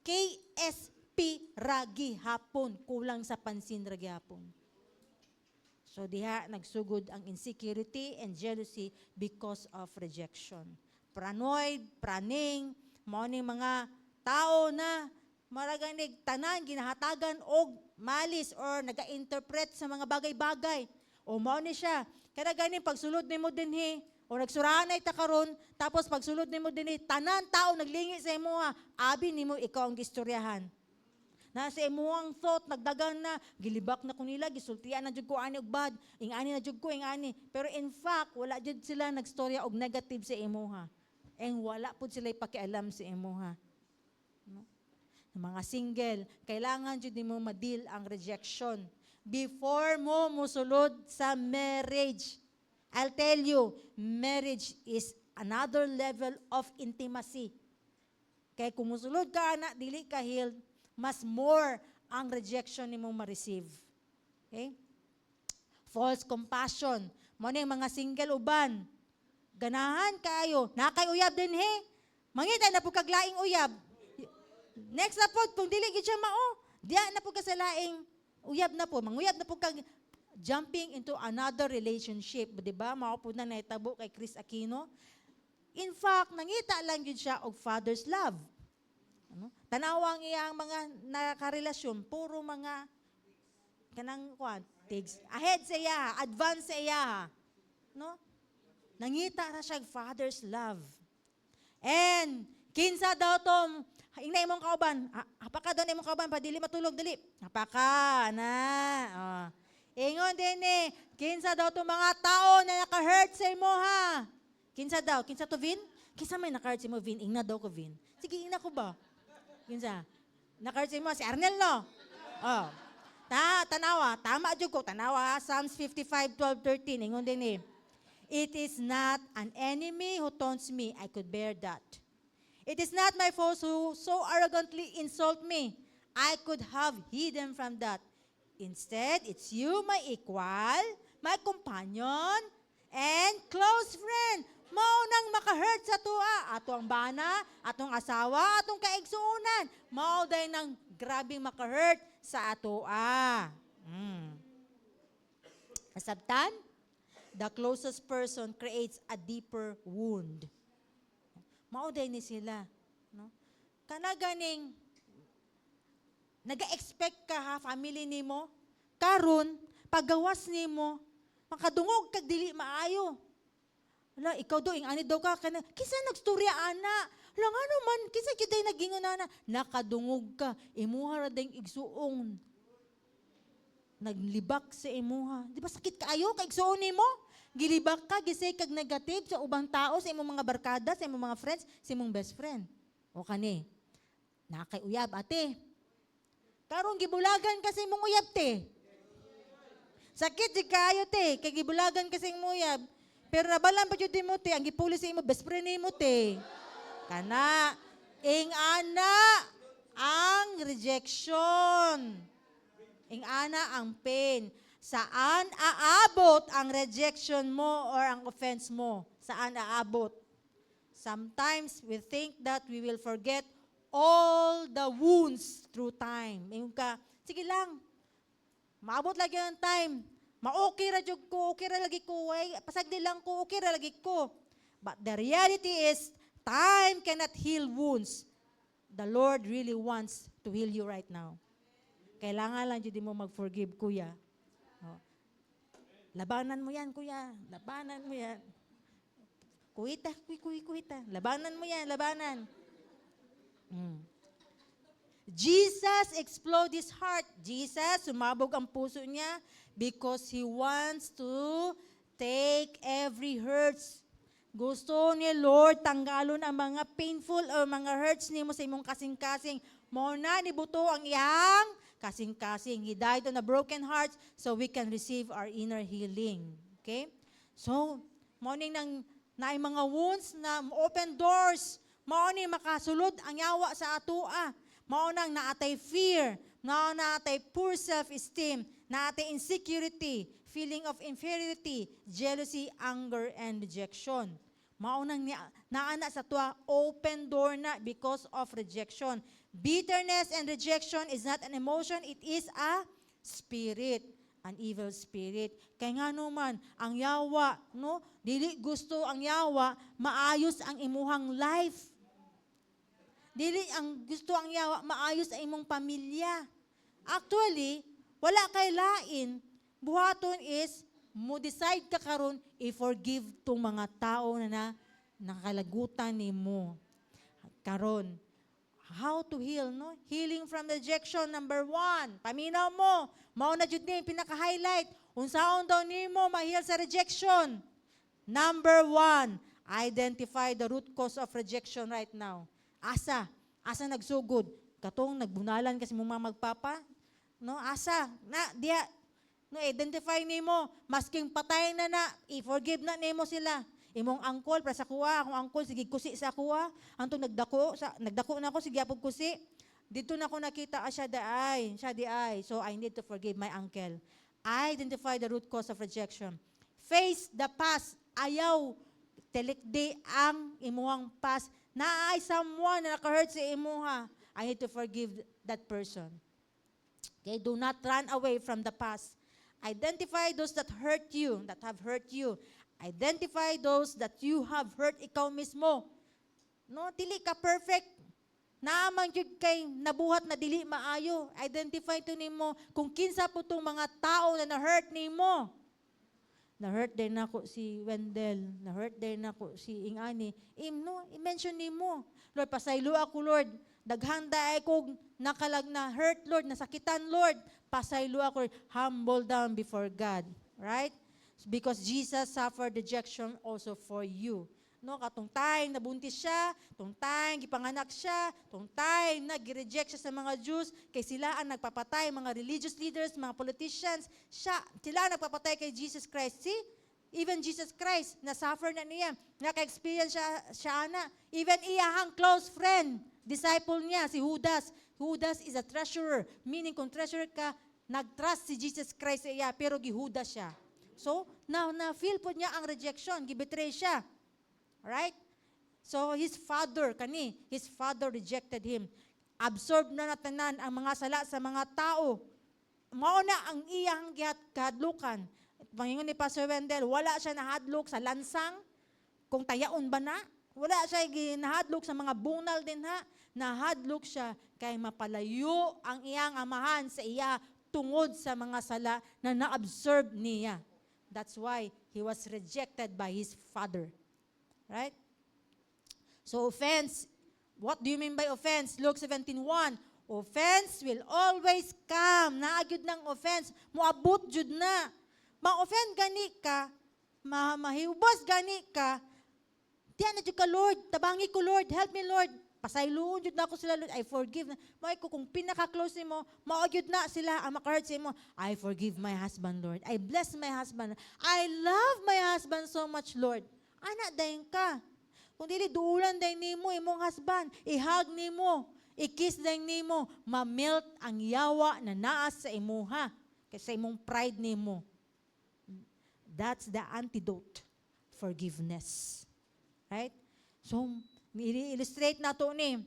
KSP ragi hapon, kulang sa pansin ragi hapon. So diha nagsugod ang insecurity and jealousy because of rejection. Paranoid, praning, mao ning mga tao na maraganig tanan ginahatagan og malis or naga-interpret sa mga bagay-bagay. O mao ni siya. Kada ganing pagsulod nimo dinhi o nagsuranay ta karon tapos pagsulod nimo dinhi tanan tao naglingi sa imo abi nimo ikaw ang gistoryahan. Na sa imuhang thought, nagdagan na, gilibak na ko nila, gisultian na jud ko ani og bad, ingani na jud ko, ingani. Pero in fact, wala jud sila nagstorya og negative sa imuha. And wala pud sila pakialam sa imuha. No? Mga single, kailangan jud nimo ma-deal ang rejection before mo musulod sa marriage. I'll tell you, marriage is another level of intimacy. Kaya kung musulod ka na, dili ka healed, mas more ang rejection nimo ma-receive. Okay? False compassion. Mo ning mga single uban. Ganahan kayo. Nakay uyab din he. Mangita na po kaglaing uyab. Next na po, kung dili gid siya mao, diya na po ka sa laing uyab na po. Manguyab na po kag jumping into another relationship. Diba? Mao po na naitabo kay Chris Aquino. In fact, nangita lang yun siya og father's love. Ano? Tanawang iyang mga nakarelasyon, puro mga kanang tigs. Ahead sa iya, advance sa iya. No? Nangita na siya father's love. And, kinsa daw tom, ingna imong kauban, apaka daw imong kauban, pa dili matulog, dili. Apaka, na. Ingon din kinsa daw to mga tao na naka-hurt sa imo ha. Kinsa daw? Kinsa to, Vin? Kinsa may naka-hurt sa imo, Vin? Ingna daw ko, Vin. Sige, ingna ko ba? Kinsa? Naka-hurt sa imo, si Arnel, no? Oh. Tanawa, tama dyan ko. Tanawa, Psalms 55:12-13. Ingon din It is not an enemy who taunts me. I could bear that. It is not my foes who so arrogantly insult me. I could have hidden from that. Instead, it's you, my equal, my companion, and close friend. Mao nang maka-hurt sa tua. Ato ang bana, atong asawa, atong kaigsuunan. Mao day nang grabing maka-hurt sa atoa. Sabtan, the closest person creates a deeper wound. Mao day ni sila. No? Kana ganing, naga-expect ka ha, family nimo, karon paggawas nimo, makadungog kag dili maayo. Hala, ikaw do, ani daw ka, kisa nagstorya ana, lang ano man, kisa kita nagingon na, nakadungog ka, imuha ra ding igsuong, naglibak sa imuha. Di ba sakit kaayo, kaigsuon nimo? Gilibak ka, gisay kag negative sa ubang tao, sa imong mga barkada, sa imong mga friends, sa imong best friend. O kani, nakay uyab, ate. Karong gibulagan kasi imong uyab, te. Sakit di kayo, te, kay gibulagan kasi imong uyab. Pero nabalan pa jud mo, te, ang gipuli sa imo best friend nimo, te. Kana, ing ana ang rejection. Ing ana ang pain. Saan aabot ang rejection mo or ang offense mo? Saan aabot? Sometimes we think that we will forget all the wounds through time. Ingon ka, sige lang, maabot lagi ang time. Ma-okay ra jud ko, okay ra lagi ko, pasagdi lang ko, okay ra lagi ko. But the reality is, time cannot heal wounds. The Lord really wants to heal you right now. Kailangan lang jud mo mag-forgive, kuya. Oh. Labanan mo yan, kuya. Labanan mo yan. Kuita. Labanan mo yan, labanan. Jesus explode his heart. Jesus, sumabog ang puso niya because He wants to take every hurts. Gusto ni Lord tanggalon ang mga painful o mga hurts nimo sa imong kasing-kasing. Mao na nibuto ang iyang kasing-kasing. He died on a broken heart so we can receive our inner healing. Okay? So, morning nang naay mga wounds na open doors. Mao ni makasulod ang yawa sa atoa. Mao nang naatay fear, mao naatay poor self-esteem, naatay insecurity, feeling of inferiority, jealousy, anger, and rejection. Mao nang naana sa tuwa, open door na because of rejection. Bitterness and rejection is not an emotion, it is a spirit, an evil spirit. Kaya nga naman, ang yawa, no? Dili gusto ang yawa, maayos ang imuhang life. Dili ang gusto ang yawa, maayos ang imong pamilya. Actually, wala kay lain. Buhaton is, mo decide ka karon i-forgive tong mga tao na nakalagutan nimo. Karon, how to heal, no? Healing from rejection, number 1. Paminaw mo. Mao na jud ni pinaka-highlight. Unsaon daw nimo ma-heal sa rejection? Number 1, identify the root cause of rejection right now. Asa nagsugod? Katong nagbunalan kasi mong mga magpapa? No, asa na dia no identify nimo masking patay na i-forgive na nimo sila. Imong angkol para sa kuha, akong angkol sige kusi sa kuha, antong nagdako na ako sige apog kusi. Dito na ako nakita siya di ay. So I need to forgive my uncle. Identify the root cause of rejection. Face the past. Ayaw telikdi ang imuhang past. Naay someone na naka-hurt sa imuha. I need to forgive that person. Okay, do not run away from the past. Identify those that hurt you, that have hurt you. Identify those that you have hurt ikaw mismo. No, dili ka perfect. Naamang jud kay nabuhat na dili maayo. Identify to nimo kung kinsa po tong mga tao na na-hurt nimo. Na-hurt din nako si Wendell, na-hurt din nako si Ingani. I-mention nimo. Lord, pasaylo ako, Lord. Daghanda ay kog nakalag na hurt, Lord, nasakitan, Lord. Pasaylo ako, Lord. Humble down before God. Right? Because Jesus suffered rejection also for you. No, katong time nabuntis siya, tong time gipanganak siya, tong time nag-reject siya sa mga Jews, kay sila ang nagpapatay, mga religious leaders, mga politicians, sila ang nagpapatay kay Jesus Christ. See? Even Jesus Christ, na-suffer na niya, naka-experience siya na. Even iyahang close friend, disciple niya, si Judas. Judas is a treasurer, meaning kung treasurer ka, nag-trust si Jesus Christ sa iya, pero gihudas siya. So, na-feel po niya ang rejection, gibetray siya. Right? So, his father rejected him. Absorbed na natanan ang mga sala sa mga tao. Mauna ang iyang gihadlukan. Pangingon ni Pastor Wendell, wala siya nahadlok sa lansang, kung tayaon ba na. Wala siya nahadlok sa mga bunal din ha. Nahadlok siya kay mapalayo ang iyang amahan sa iya tungod sa mga sala na na-absorb niya. That's why he was rejected by his father. Right? So offense, what do you mean by offense? Luke 17:1. Offense will always come. Naagid ng offense. Muabot jud na. Ma-offend gani ka, mahibos gani ka, diyan na jud ka, Lord. Tabangi ko, Lord. Help me, Lord. Pasayloon jud na ako sila, Lord. I forgive na. May ko kung pinaka-close nimo, mao jud na sila ang maka-hurt sa imo. I forgive my husband, Lord. I bless my husband. I love my husband so much, Lord. Ana dayon ka. Kung dili duulan dayon nimo imong husband, i-hug nimo, i-kiss dayon nimo, ma-melt ang yawa na naa sa imuha kaysa imong pride nimo. That's the antidote. Forgiveness. Right? So, illustrate na to ni.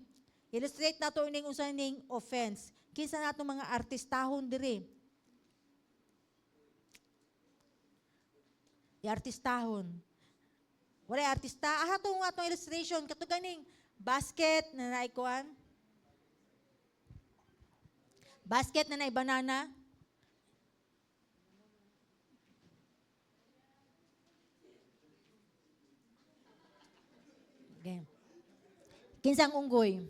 Illustrate na to ning usa ning offense. Kinsa nato mga artistahon diri. Artistahon. Wala artista. Atong illustration kato ganing basket na naikuan. Basket na naay banana. Okay. Kinsang unggoy?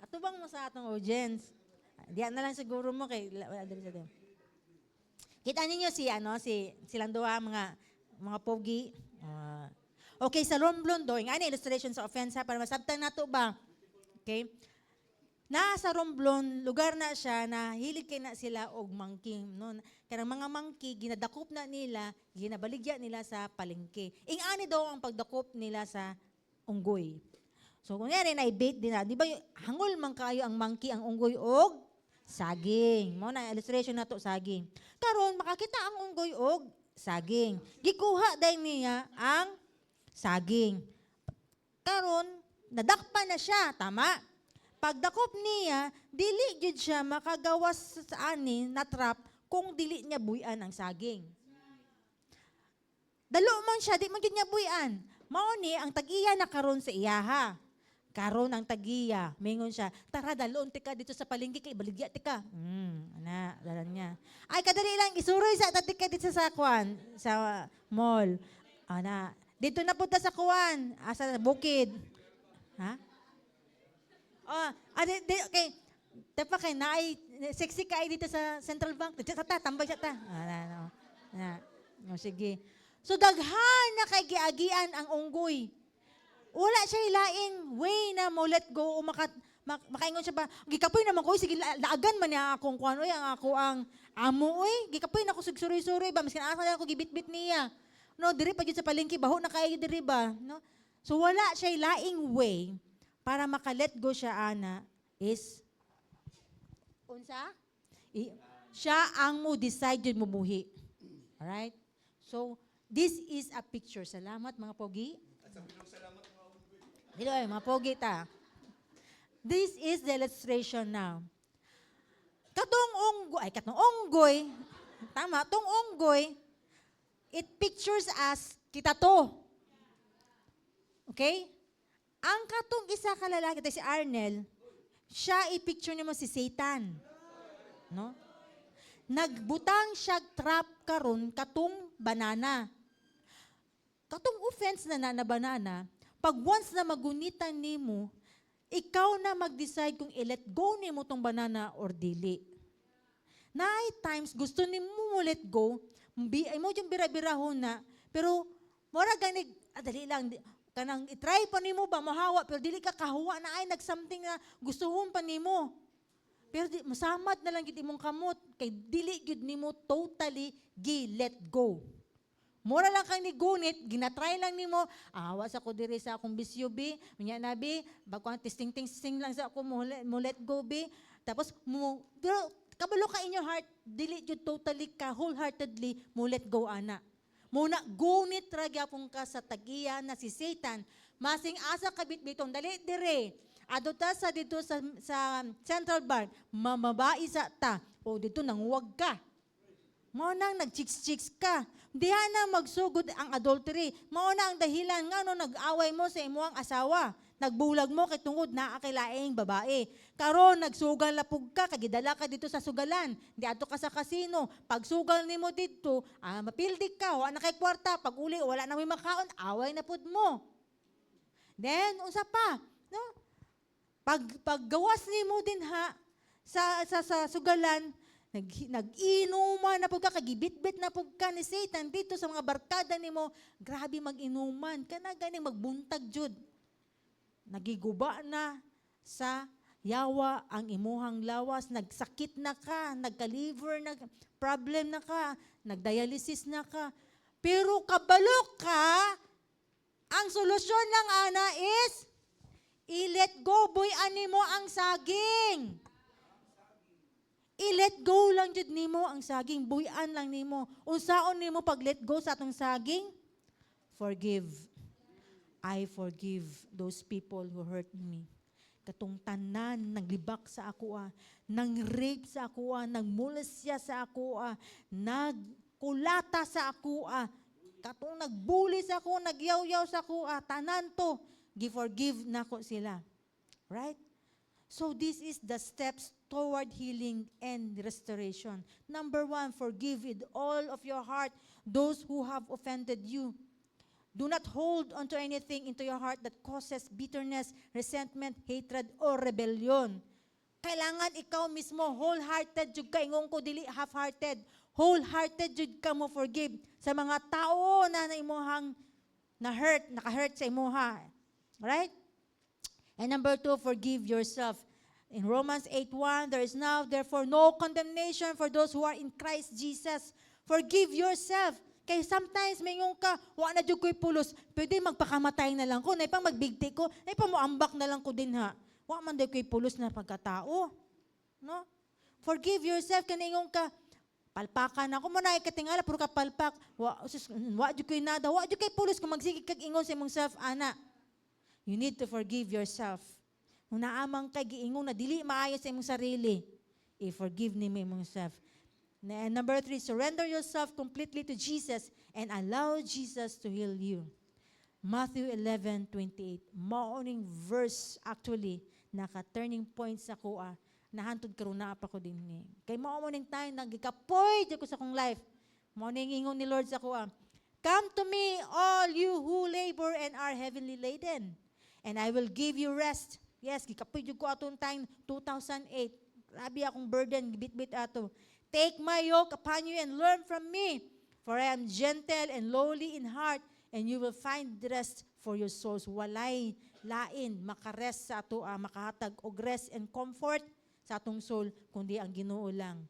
Ato bang mo sa atong audience? Diyan na lang siguro mo kay wala diri sa dem. Kita ninyo silang duha mga pogi. Okay, sa Romblon do, nga illustration sa offense ha, para masabtan nato ba? Okay? Nasa Romblon, lugar na siya na hilig kay na sila og monkey. No? Kaya mga monkey, ginadakop na nila, ginabaligya nila sa palengke. Ingani daw ang pagdakop nila sa unggoy. So, kung yan na-bait din na, di ba hangol man kayo ang monkey, ang unggoy og saging. Mo na illustration na to saging. Karon makakita ang unggoy og saging. Gikuha din niya ang saging. Karon nadakpan na siya, tama? Pagdakop niya, dili gyud siya makagawas sa ani na trap kung dili niya buyan ang saging. Dalo man siya, di man gyud niya buyan. Mao ni ang tag-iya na karon sa iyaha. Karon ang tag-iya, mingon siya, tara dalon tika dito sa palengke kay baligya tika. Dalan niya. Ay kadali lang isuroy sa tatika dito sa kwan, sa mall. Ana, Dito na punta sa kuwan, sa bukid. Ha? Oh, okay. Tepa kay naay sexy ka dito sa Central Bank. Tata tambay siya ta. Ano. Sige. So daghan na kay giagian ang unggoy. Wala siya ilaing way na mo let go o makaingon siya ba, gikapoy naman ko, sige, laagan man niya akong kuan, oy, ang ako ang amo, oy, gikapoy na ako sugsuri-suri ba, miskin asa ako gibit-bit niya. No, diri pa gyud sa palengke, baho na kayo diri ba, no? So wala siya laing way para maka-let go siya ana is unsa? Siya ang mo decide jud mumuhi. Alright? So this is a picture. Salamat mga pogi. Dilo ay mga pogi ta. This is the illustration now. Katong unggoy, tama, tong unggoy, it pictures us, kita to. Okay? Ang katong isa ka lalaki, si Arnel, siya i-picture niyo mo si Satan. No? Nagbutang siya trap karon katong banana. Katong offense na banana, pag once na magunitan nimo, ikaw na mag-decide kung i-let go nimo tong banana or dili. Naay times gusto nimo mo let go, ay mo yung bira-birahon na, pero mora ganig, dali lang, kanang i-try pa nimo ba mahawa, pero dili ka kahuwa na ay nag-something na gustuhon pa nimo. Pero masamad na lang gid imong kamot, kay dili gid nimo totally gi-let go. Mura lang kang nigunit, ginatry lang nimo, awa sa ko diri sa akong bisyo bi, unya na bi, bagko testing lang sa ako mo let go bi, tapos pero kabalo ka in your heart, dili jud totally ka wholeheartedly mo let go ana. Muna gunit ra gyapon ka sa tagiya na si Satan, masing asa ka bitbiton dali dire. Adto sa dito sa Central Bank, mamabai sa ta, o dito nang huwag ka. Mao nang nag-chicks-chicks ka. Diha na magsugod ang adultery. Mao na ang dahilan nga no nag-away mo sa imuang asawa. Nagbulag mo kay tungod naa kay laing babae. Karon nagsugal lapug ka, kagidala ka dito sa sugalan. Di ato ka sa kasino. Pag sugal nimo dito, mapildi ka, wala na kay kwarta. Pag uli, wala na may makaon, away na pud mo. Then, unsa pa? No? Paggawas nimo din ha, sa sugalan, nag-inuman na po ka, kagibit-bit na po ka ni Satan dito sa mga barkada nimo, grabe mag-inuman, kana ganing magbuntag jud. Nagiguba na sa yawa ang imuhang lawas, nagsakit na ka, nagka-liver na problem na ka, nagdialysis na ka. Pero kabalo ka, ang solusyon lang ana is i-let go, boy, animo ang saging. I-let go lang jud nimo ang saging, buyan lang nimo. Unsaon nimo pag let go sa atong saging? Forgive. I forgive those people who hurt me. Katong tanan, naglibak sa ako, nang-rape sa ako, nagmolestya sa ako, nagkulata sa ako, katong nagbuli sa ako, nagyaw-yaw sa ako, tanan to, gi-forgive nako sila. Right? So this is the steps toward healing and restoration. Number 1, forgive with all of your heart those who have offended you. Do not hold onto anything into your heart that causes bitterness, resentment, hatred, or rebellion. Kailangan ikaw mismo wholehearted jud ka, ingon ko dili half-hearted. Wholehearted jud ka mo forgive sa mga tao na imuhang naka-hurt sa imuha. Right? And number 2, forgive yourself. In Romans 8:1, there is now therefore no condemnation for those who are in Christ Jesus. Forgive yourself. Kaya sometimes mayong ka, wa na jud ko'y pulos, pwede magpakamatay na lang ko, na ipang magbigti ko, na ipang muambak na lang ko din ha. Wa man ko'y pulos na pagkatao. No? Forgive yourself, kaningong ka, palpakan ako mo na ikatingala, puro ka palpak, wa jud ko'y nada, wa jud ko'y pulos, kung magsigig kag ingon sa imong self, ana. You need to forgive yourself. Kung naamang kay giingong na dili maayo sa imong sarili, i-forgive nimo imong self. And number 3, surrender yourself completely to Jesus and allow Jesus to heal you. Matthew 11:28. Maoning verse actually naka-turning point sa kuha. Nahantod karon na pa ko dinhi. Kay mao ning time nagikapoy jud ko sa akong life. Mao ning ingon ni Lord sa kuha. Come to me, all you who labor and are heavily laden, and I will give you rest. Yes, gikapoy jud ko atong time 2008. Grabe akong burden bit-bit ato. Take my yoke upon you and learn from me, for I am gentle and lowly in heart, and you will find rest for your souls. Walay lain makarest sa ato, makahatag og rest and comfort sa atong soul, kundi ang Ginoo lang.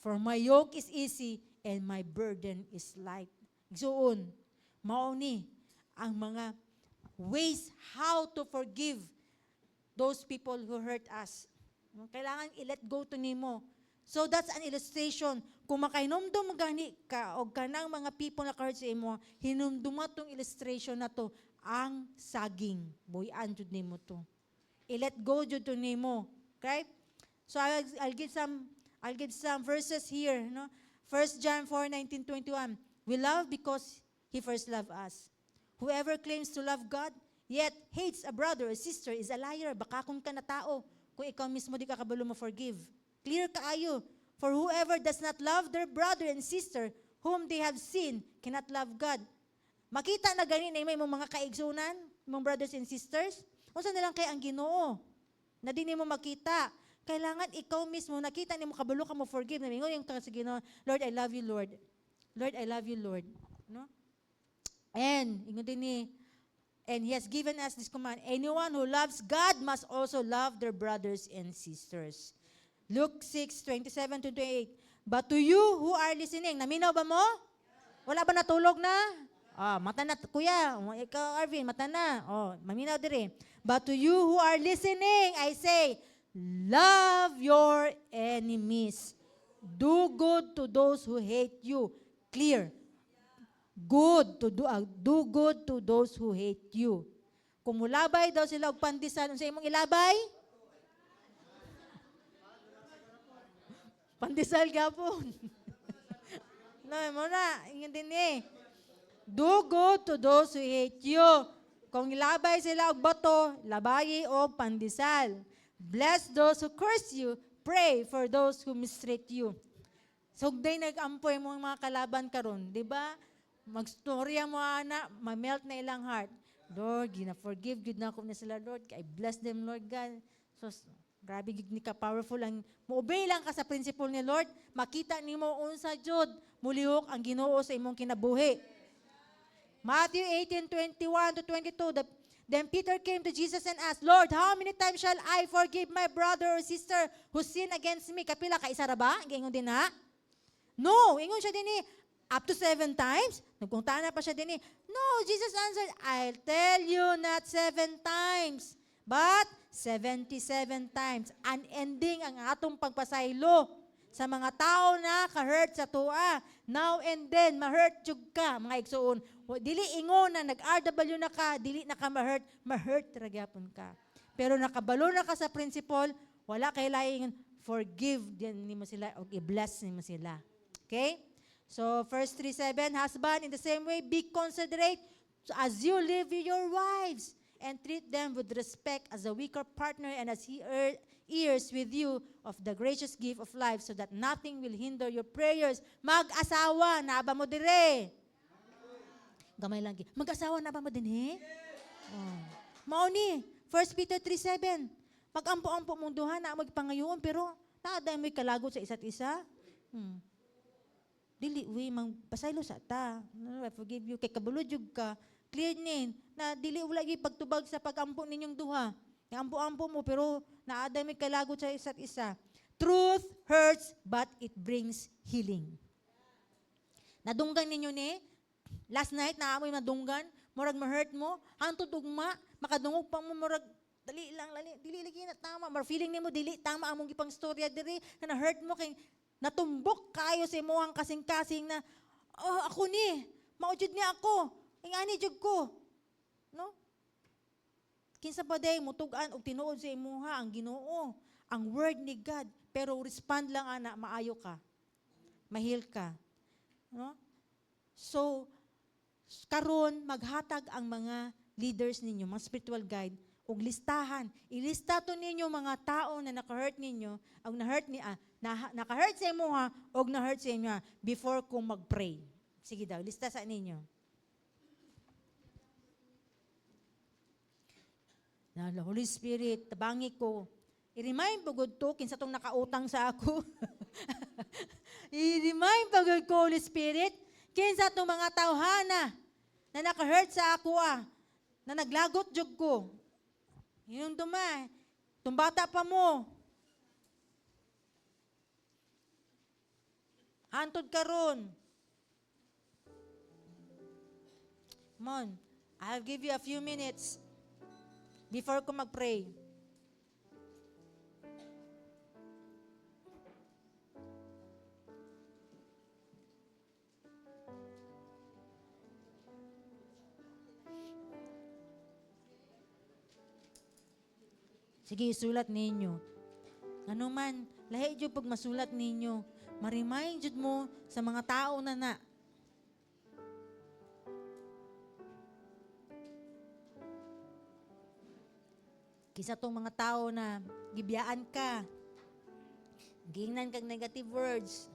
For my yoke is easy and my burden is light. Igsuon, mao ni ang mga ways how to forgive those people who hurt us. Kailangan i-let go to nimo. So that's an illustration. Kung makainomdom gani ka o kanang mga people na hurt sa imo, hinumduma tong illustration na to, ang saging. Buyan jud nimo to. I-let go jud to nimo. Okay? So I'll give some verses here, no? 1 John 4:19-21. We love because He first loved us. Whoever claims to love God, yet hates a brother or sister is a liar. Bakakon ka na tao kung ikaw mismo di ka kabalo mo forgive. Clear kaayo. For whoever does not love their brother and sister whom they have seen cannot love God. Makita na gani na may mga kaigsunan, mga brothers and sisters. Unsa na lang kay ang Ginoo? Na di nimo makita. Kailangan ikaw mismo nakita nimo kabalo ka mo forgive. Namingon yung sa Ginoo, Lord, I love you, Lord. Lord, I love you, Lord. No? And ingon din ni, and He has given us this command, anyone who loves God must also love their brothers and sisters. Luke 6:27-28. But to you who are listening, naminaw ba mo? Wala ba natulog na? Mata na, kuya. Ikaw, Arvin, mata na. Maminaw dire. But to you who are listening, I say, love your enemies. Do good to those who hate you. Clear. Good to do good to those who hate you. Kung mulabay daw sila og pandesal, unsa imong ilabay? Pandesal gapon. No, mo na, ingin din eh. Do good to those who hate you. Kung ilabay sila og bato, labayi og pandesal. Bless those who curse you, pray for those who mistreat you. Sugday nag-ampoy mo mga kalaban karon, di ba? Magstorya mo ana, ma-melt na ilang heart. Lord, gina-forgive gid na ko na sila, Lord. I bless them, Lord God. So, grabe gid ni ka powerful ang mo-obey lang ka sa principle ni Lord, makita nimo unsa jud mulihok ang Ginoo sa imong kinabuhi. Matthew 18:21-22. Then Peter came to Jesus and asked, Lord, how many times shall I forgive my brother or sister who sin against me? Kapila ka isa ra ba? Gingon din ha? No, ingon siya din up to 7 times. Nagkungtaan na pa siya din no, Jesus answered, I'll tell you not 7 times, but 77 times. Unending ang atong pagpasaylo sa mga tao na ka-hurt sa tua. Now and then, ma-hurt jud ka, mga igsuon. Dili ingon na nag-RW na ka, dili na ka ma-hurt ragyapon ka. Pero nakabalo na ka sa principle, wala kay laing forgive din nimo sila o i-bless nimo sila. Okay? So, 1 3:7, husband, in the same way, be considerate as you live with your wives and treat them with respect as a weaker partner and as he heirs with you of the gracious gift of life so that nothing will hinder your prayers. Mag-asawa, naaba mo dire. Gamay lang. Mag-asawa, naaba mo din Mao ni, 1 Peter 3:7. Pag-ampo-ampo mong duha na magpangayoon pero naaday mo'y kalagot sa isa't isa. Dili, mang pasaylo sa ta. I forgive you. Kay kabulodjog ka. Clear nin. Na dili wala gyud pagtubag sa pag-ampo ninyong duha. Ampo-ampo mo pero naaday may kalagot sa isa't isa. Truth hurts but it brings healing. Nadunggan ninyo ni? Last night naamoy madunggan. Murag ma-hurt mo. Hantod ugma. Makadungog pa mo murag dali lang. Dili lagi na tama. Mar feeling nimo dili tama among gipang storya diri. Na na-hurt mo kay natumbok kayo sa imuhang kasing-kasing na, ako ni, maujud ni ako, ingani jud ko. No? Kinsa pa day, mutugan og tinuod sa imuha, ang Ginoo, ang word ni God, pero respond lang ana, maayo ka. Mahil ka. No? So, karon maghatag ang mga leaders ninyo, mga spiritual guide, og listahan. Ilista to ninyo mga tao na naka-hurt ninyo, og naka-hurt sa imo og na-hurt sa inyo before ko mag-pray. Sige daw, lista sa ninyo. Na Holy Spirit, tabangi ko. I-remind pagod to, kinsa tong nakautang sa ako. I-remind pagod ko, Holy Spirit, kinsa tong mga tawhana na naka-hurt sa ako na naglagot jug ko. Yun dumay, tumbata pa mo. Hantod karon. Come on, I'll give you a few minutes before ko mag-pray. Sige, isulat ninyo. Ano man, lahi jud pag masulat ninyo, ma-remind jud mo sa mga tao na. Kisa tong mga tao na gibiyaan ka, gingnan kag negative words.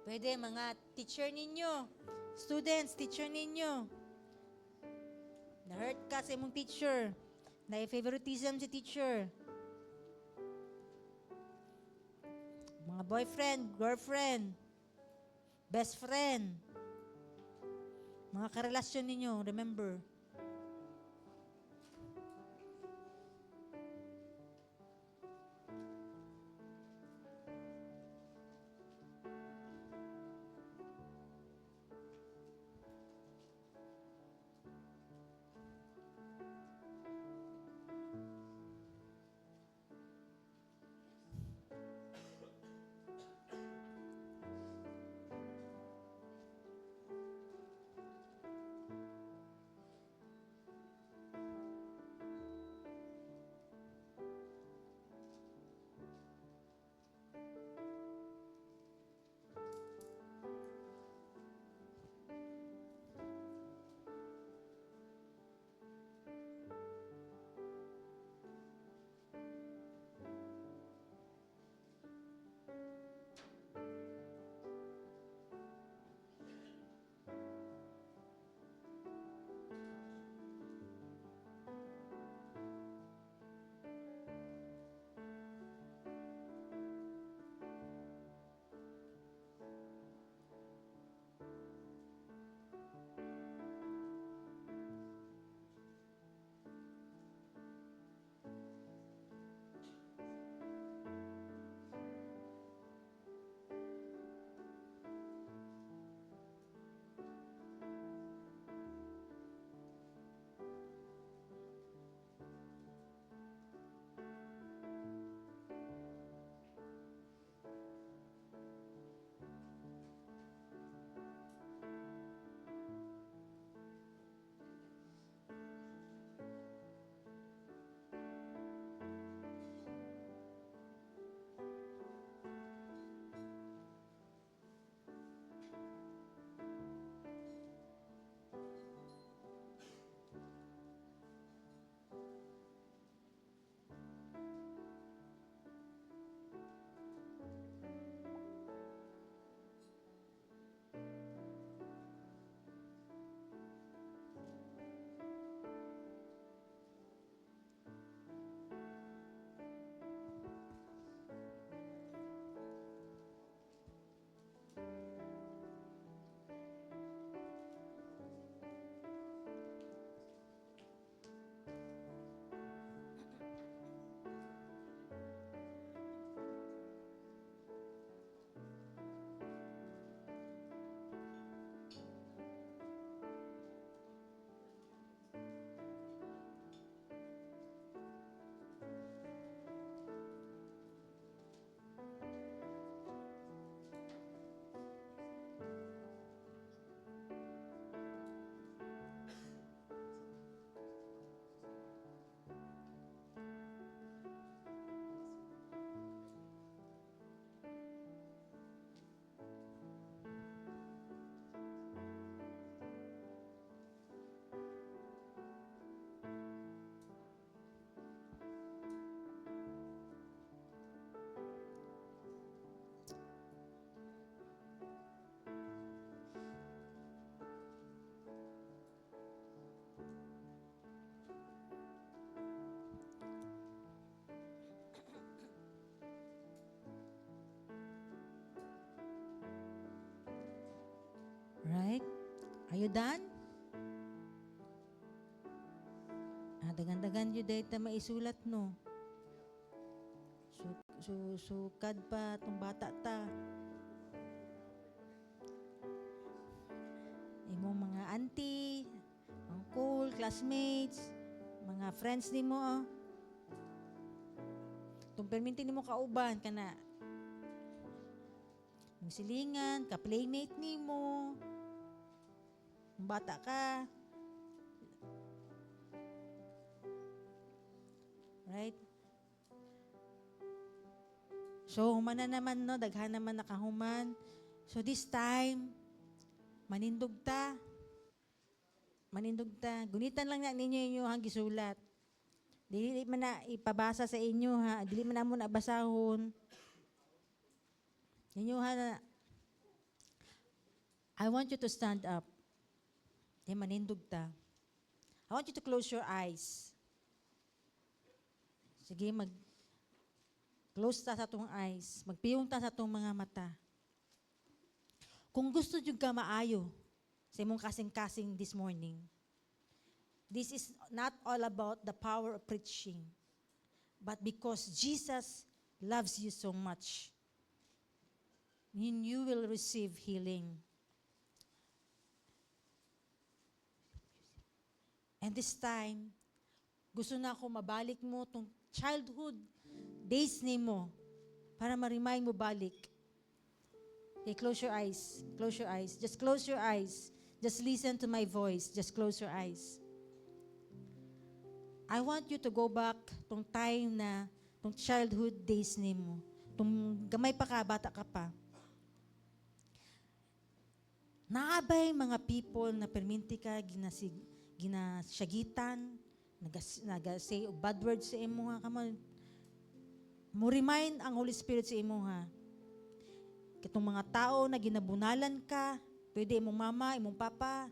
Pwede mga teacher ninyo, students, teacher ninyo. Na-hurt ka sa imong teacher, na-favoritism si teacher. Mga boyfriend, girlfriend, best friend, mga karelasyon ninyo, remember. Right? Are you done? Dagan-dagan yun dahil na maisulat, no? Sukad pa itong bata ta. Imong mga auntie, uncle, classmates, mga friends ni mo, itong perminti ni mo kauban ka na. Yung silingan, ka-playmate ni mo, bata ka. Right? So, human na naman, no? Daghan naman nakahuman. So, this time, manindog ta. Gunitan lang na ninyo yung gisulat. Dili man na ipabasa sa inyo, ha? Dili man na mo nabasahon. Inyo, ha? I want you to stand up. Manindog ta. I want you to close your eyes. Sige, close ta sa itong eyes. Magpiyong ta sa itong mga mata. Kung gusto nyo ka maayo sa imong kasing-kasing this morning, this is not all about the power of preaching, but because Jesus loves you so much, you will receive healing. And this time, gusto na ako mabalik mo itong childhood days ni mo para ma-remind mo balik. Okay, close your eyes. Close your eyes. Just close your eyes. Just listen to my voice. Just close your eyes. I want you to go back tong time na, tong childhood days ni mo. Tong gamay pa ka, bata ka pa. Naabay mga people na perminti ka, ginasyagitan, nag-say bad words sa imo ha. Come on. Mo remind ang Holy Spirit sa imo ha. Katong mga tao na ginabunalan ka, pwede imong mama, imong papa.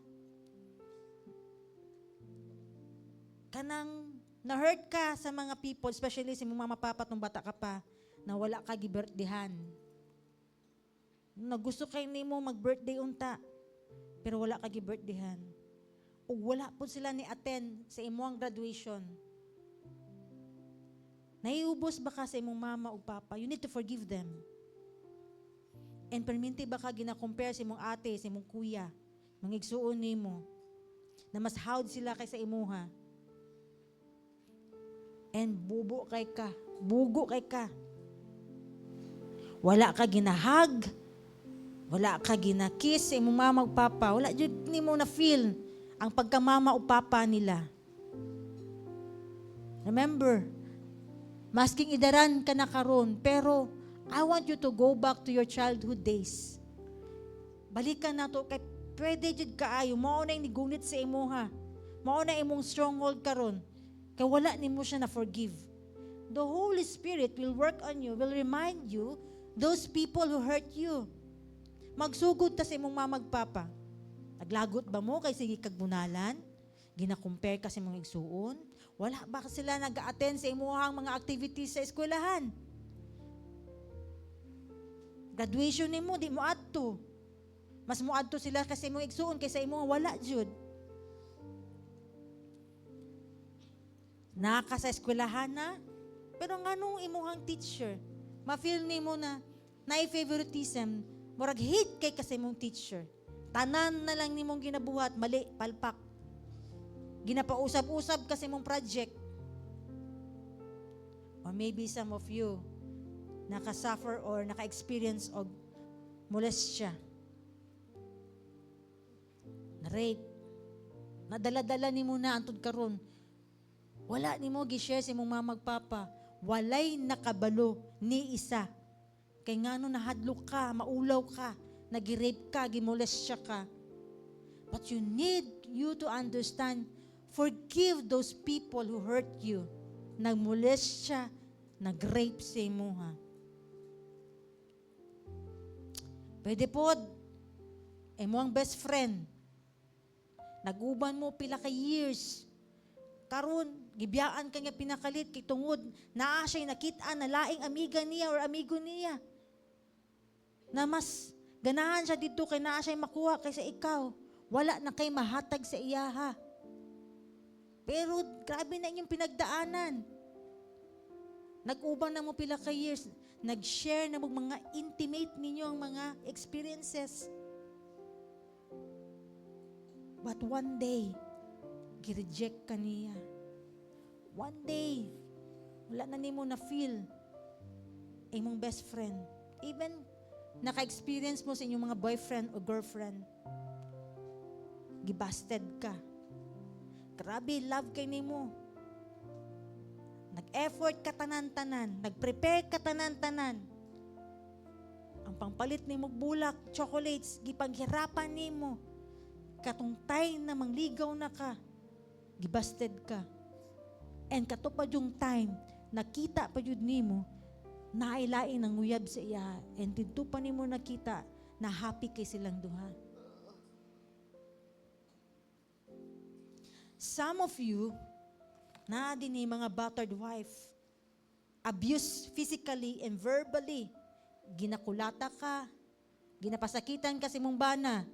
Kanang na-hurt ka sa mga people, especially sa imong mama, papa, tong bata ka pa, na wala ka gi-birthdayhan. Nagusto kay nimo mag-birthday unta, pero wala ka gi-birthdayhan. O wala po sila ni attend sa imong graduation. Naiubos ba ka sa imong mama o papa? You need to forgive them. And perminti ba ka gina-compare sa imong ate, sa imong kuya, mga igsuon nimo, na mas hawd sila kaysa imuha? And bugo kay ka. Wala ka ginahag, wala ka ginakiss sa imong mama o papa, wala jud nimo na feel ang pagkamama o papa nila. Remember, masking idaran ka na karon, pero I want you to go back to your childhood days. Balikan na to, kay pwede jud kaayo, mao na yung nigunit sa imuha, mao na imong stronghold karon, kay wala nimo siya na forgive. The Holy Spirit will work on you, will remind you those people who hurt you. Magsugod ta sa imong mamagpapa. Naglagot ba mo kay sige kagbunalan? Gina-compare ka sa imong igsuon? Wala ba sila nag-attend sa imuhang mga activities sa eskwelahan? Graduation nimo di mo adto. Mas mo adto sila kasi imong igsuon kaysa imong wala jud. Naka sa eskwelahan na, pero nganong imuhang teacher, ma-feel nimo na na-favoritism, murag hate kay kasi imong teacher. Tanan na lang nimong ginabuhat, mali, palpak. Ginapausab-usab kasi mong project. Or maybe some of you naka-suffer or naka-experience og molestia. Na-rape. Nadala-dala nimo na antud karon. Wala nimo gi-share sa imong mamagpapa. Walay nakabalo ni isa. Kay ngano nahadlok ka, maulaw ka, nag-rape ka, gimolestya ka. But you need you to understand, forgive those people who hurt you. Nagmolestya, nag-rape sa imuha. Pwede po, mo ang best friend. Naguban mo pila ka years. Karon, gibiyaan ka nga pinakalit kay tungod naa siya'y nakita na laing amiga niya or amigo niya na mas Ganahan siya dito, kay naa siya makuha kaysa ikaw. Wala na kay mahatag sa iyaha. Pero grabe na inyong pinagdaanan. Nag-ubang na mo pila ka years. Nag-share na mo mga intimate ninyo ang mga experiences. But one day, gi-reject ka niya. One day, wala na nimo na feel imong best friend. Even naka-experience mo sa inyong mga boyfriend o girlfriend. Gibasted ka. Grabe, love kay nimo. Nag-effort ka tanan-tanan. Nag-prepare ka tanan-tanan. Ang pangpalit nimo bulak, chocolates, gipaghirapan nimo. Katong time na mangligaw na ka, gibasted ka. And kato pa yung time, nakita pa yun nimo, nailain ang uyab sa iya. And dito pa nimo nakita, na happy kay silang duha. Some of you, na din ni mga battered wife, abuse physically and verbally, ginakulata ka, ginapasakitan ka si mong bana.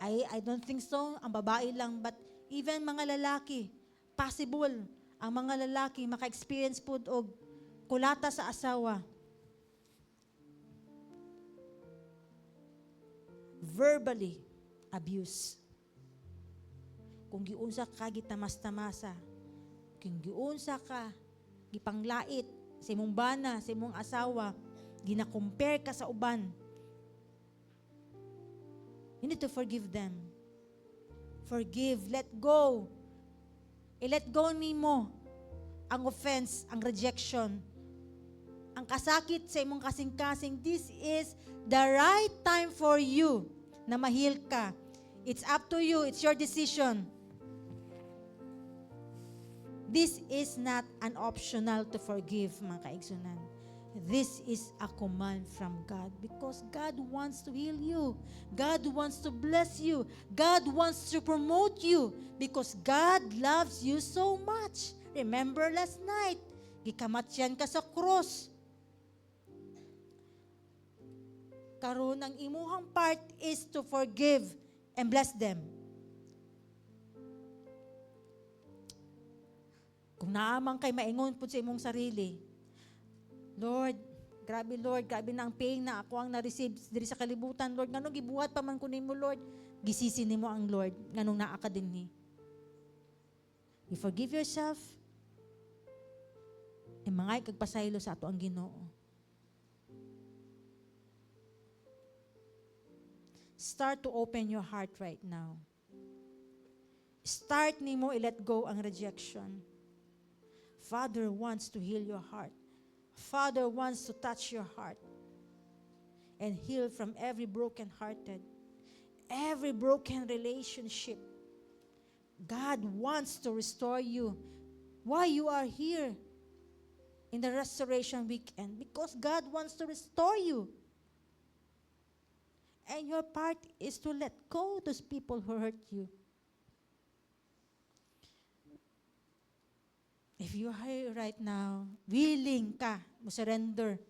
I don't think so, ang babae lang, but even mga lalaki, possible, ang mga lalaki maka-experience po og kulata sa asawa. Verbally, abuse. Kung giunsa ka, gitamas-tamasa. Kung giunsa ka, gipanglait sa imong bana, sa imong asawa, gina-compare ka sa uban. You need to forgive them. Forgive, let go. I-let go nimo ang offense, ang rejection, ang kasakit sa imong kasing-kasing. This is the right time for you na mahil ka. It's up to you. It's your decision. This is not an optional to forgive, mga kaigsunan. This is a command from God because God wants to heal you. God wants to bless you. God wants to promote you because God loves you so much. Remember last night, gikamatyan ka sa cross. Karon ang imuhang part is to forgive and bless them. Kung naamang kay maingon po sa imong sarili, Lord, grabe na ang pain na ako ang na-receive diri sa kalibutan, Lord. Nganong gibuhat pa man ko nimo, Lord? Gisisi nimo ang Lord, nganong naa ka dinhi. You forgive yourself, e mangay kag pasaylo sa ato ang Ginoo. Start to open your heart right now. Start nimo i-let go ang rejection. Father wants to heal your heart. Father wants to touch your heart and heal from every broken-hearted, every broken relationship. God wants to restore you. Why you are here in the restoration weekend? Because God wants to restore you. And your part is to let go those people who hurt you. If you are here right now, willing ka, mo surrender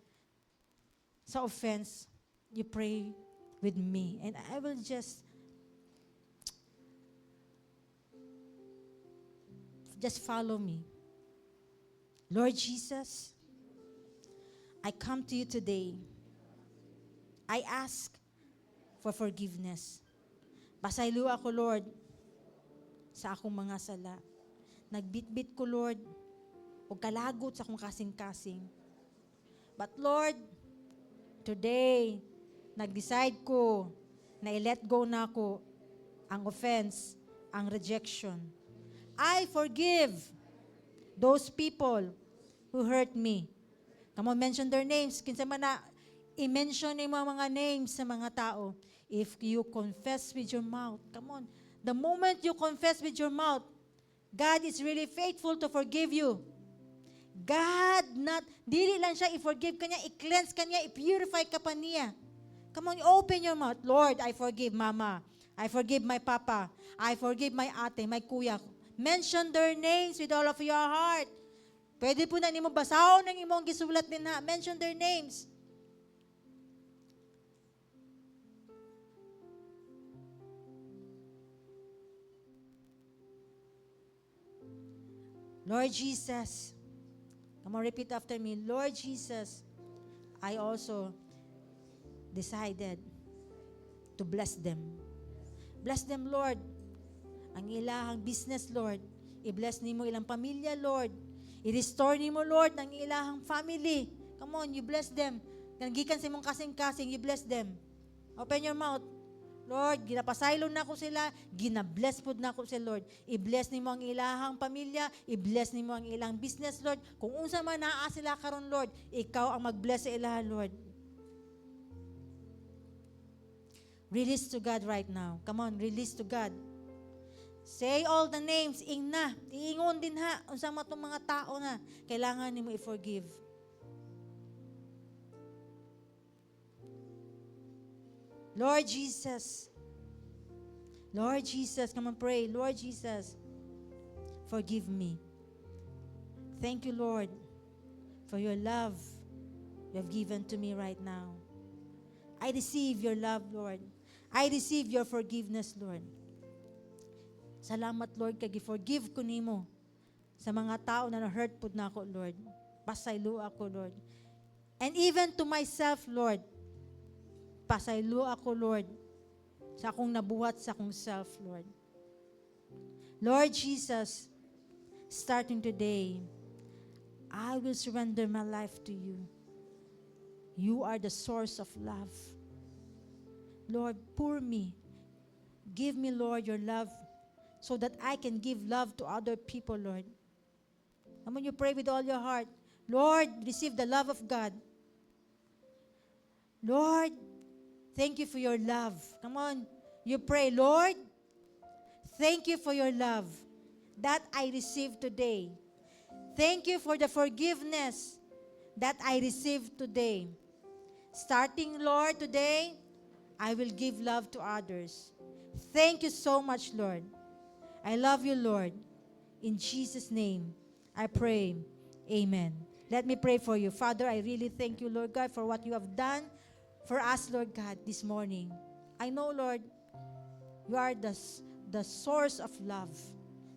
sa offense, you pray with me. And I will just follow me. Lord Jesus, I come to you today. I ask for forgiveness. Pasaylo ako, Lord, sa akong mga sala. Nagbitbit ko, Lord, o kalagot sa akong kasing-kasing. But Lord, today, nag-decide ko na i-let go na ako ang offense, ang rejection. I forgive those people who hurt me. Come on, mention their names. Kinsa man na i-mention mo ang mga names sa mga tao. If you confess with your mouth, come on. The moment you confess with your mouth, God is really faithful to forgive you. God dili lang siya i-forgive ka niya, i-cleanse ka niya, i-purify ka pa niya. Come on, open your mouth. Lord, I forgive Mama. I forgive my Papa. I forgive my ate, my kuya. Mention their names with all of your heart. Pwede po na nimo basahon ng imong gisulat din ha. Mention their names. Lord Jesus, come on, repeat after me. Lord Jesus, I also decided to bless them. Bless them, Lord. Ang ilahang business, Lord. I-bless nimo ilang pamilya, Lord. I-restore nimo, Lord, ang ilahang family. Come on, you bless them. Nagikan sa imong kasing-kasing, you bless them. Open your mouth. Lord, ginapasaylo na ko sila, ginabless po na ko sila, Lord. I-bless nimo ang ilahang pamilya, i-bless nimo ang ilang business, Lord. Kung unsa man naa sila karon, Lord, ikaw ang mag-bless sa ilaha, Lord. Release to God right now. Come on, release to God. Say all the names, na. Iingon din ha, unsa man tong mga tao na kailangan nimo i-forgive. Lord Jesus. Lord Jesus, come on pray. Lord Jesus, forgive me. Thank you, Lord, for your love you have given to me right now. I receive your love, Lord. I receive your forgiveness, Lord. Salamat, Lord, kay gi-forgive ko nimo sa mga tao na na-hurt pud nako, Lord. Pasaylo ako, Lord. And even to myself, Lord, pasaylo ako, Lord, sa akong nabuhat sa akong self, Lord. Lord Jesus, starting today, I will surrender my life to you. You are the source of love. Lord, pour me. Give me, Lord, your love so that I can give love to other people, Lord. And when you pray with all your heart, Lord, receive the love of God. Lord, thank you for your love. Come on, you pray, Lord, thank you for your love that I received today. Thank you for the forgiveness that I received today. Starting, Lord, today, I will give love to others. Thank you so much, Lord. I love you, Lord. In Jesus' name, I pray. Amen. Let me pray for you. Father, I really thank you, Lord God, for what you have done for us, Lord God, this morning. I know, Lord, you are the source of love.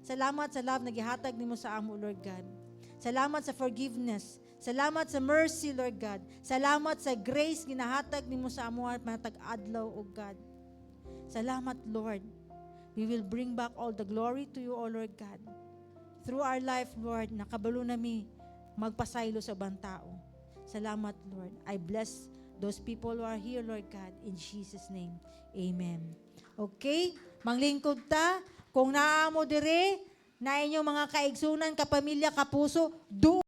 Salamat sa love na gihatag nimo sa amo, Lord God. Salamat sa forgiveness. Salamat sa mercy, Lord God. Salamat sa grace ginahatag nimo sa amo at matag adlaw, O God. Salamat, Lord. We will bring back all the glory to you, O Lord God. Through our life, Lord, nakabalo nami magpasaylo sa ibang tao. Salamat, Lord. I bless those people who are here, Lord God, in Jesus' name. Amen. Okay? Manglingkod ta. Kung naamo dire, na inyong mga kaigsunan, kapamilya, kapuso,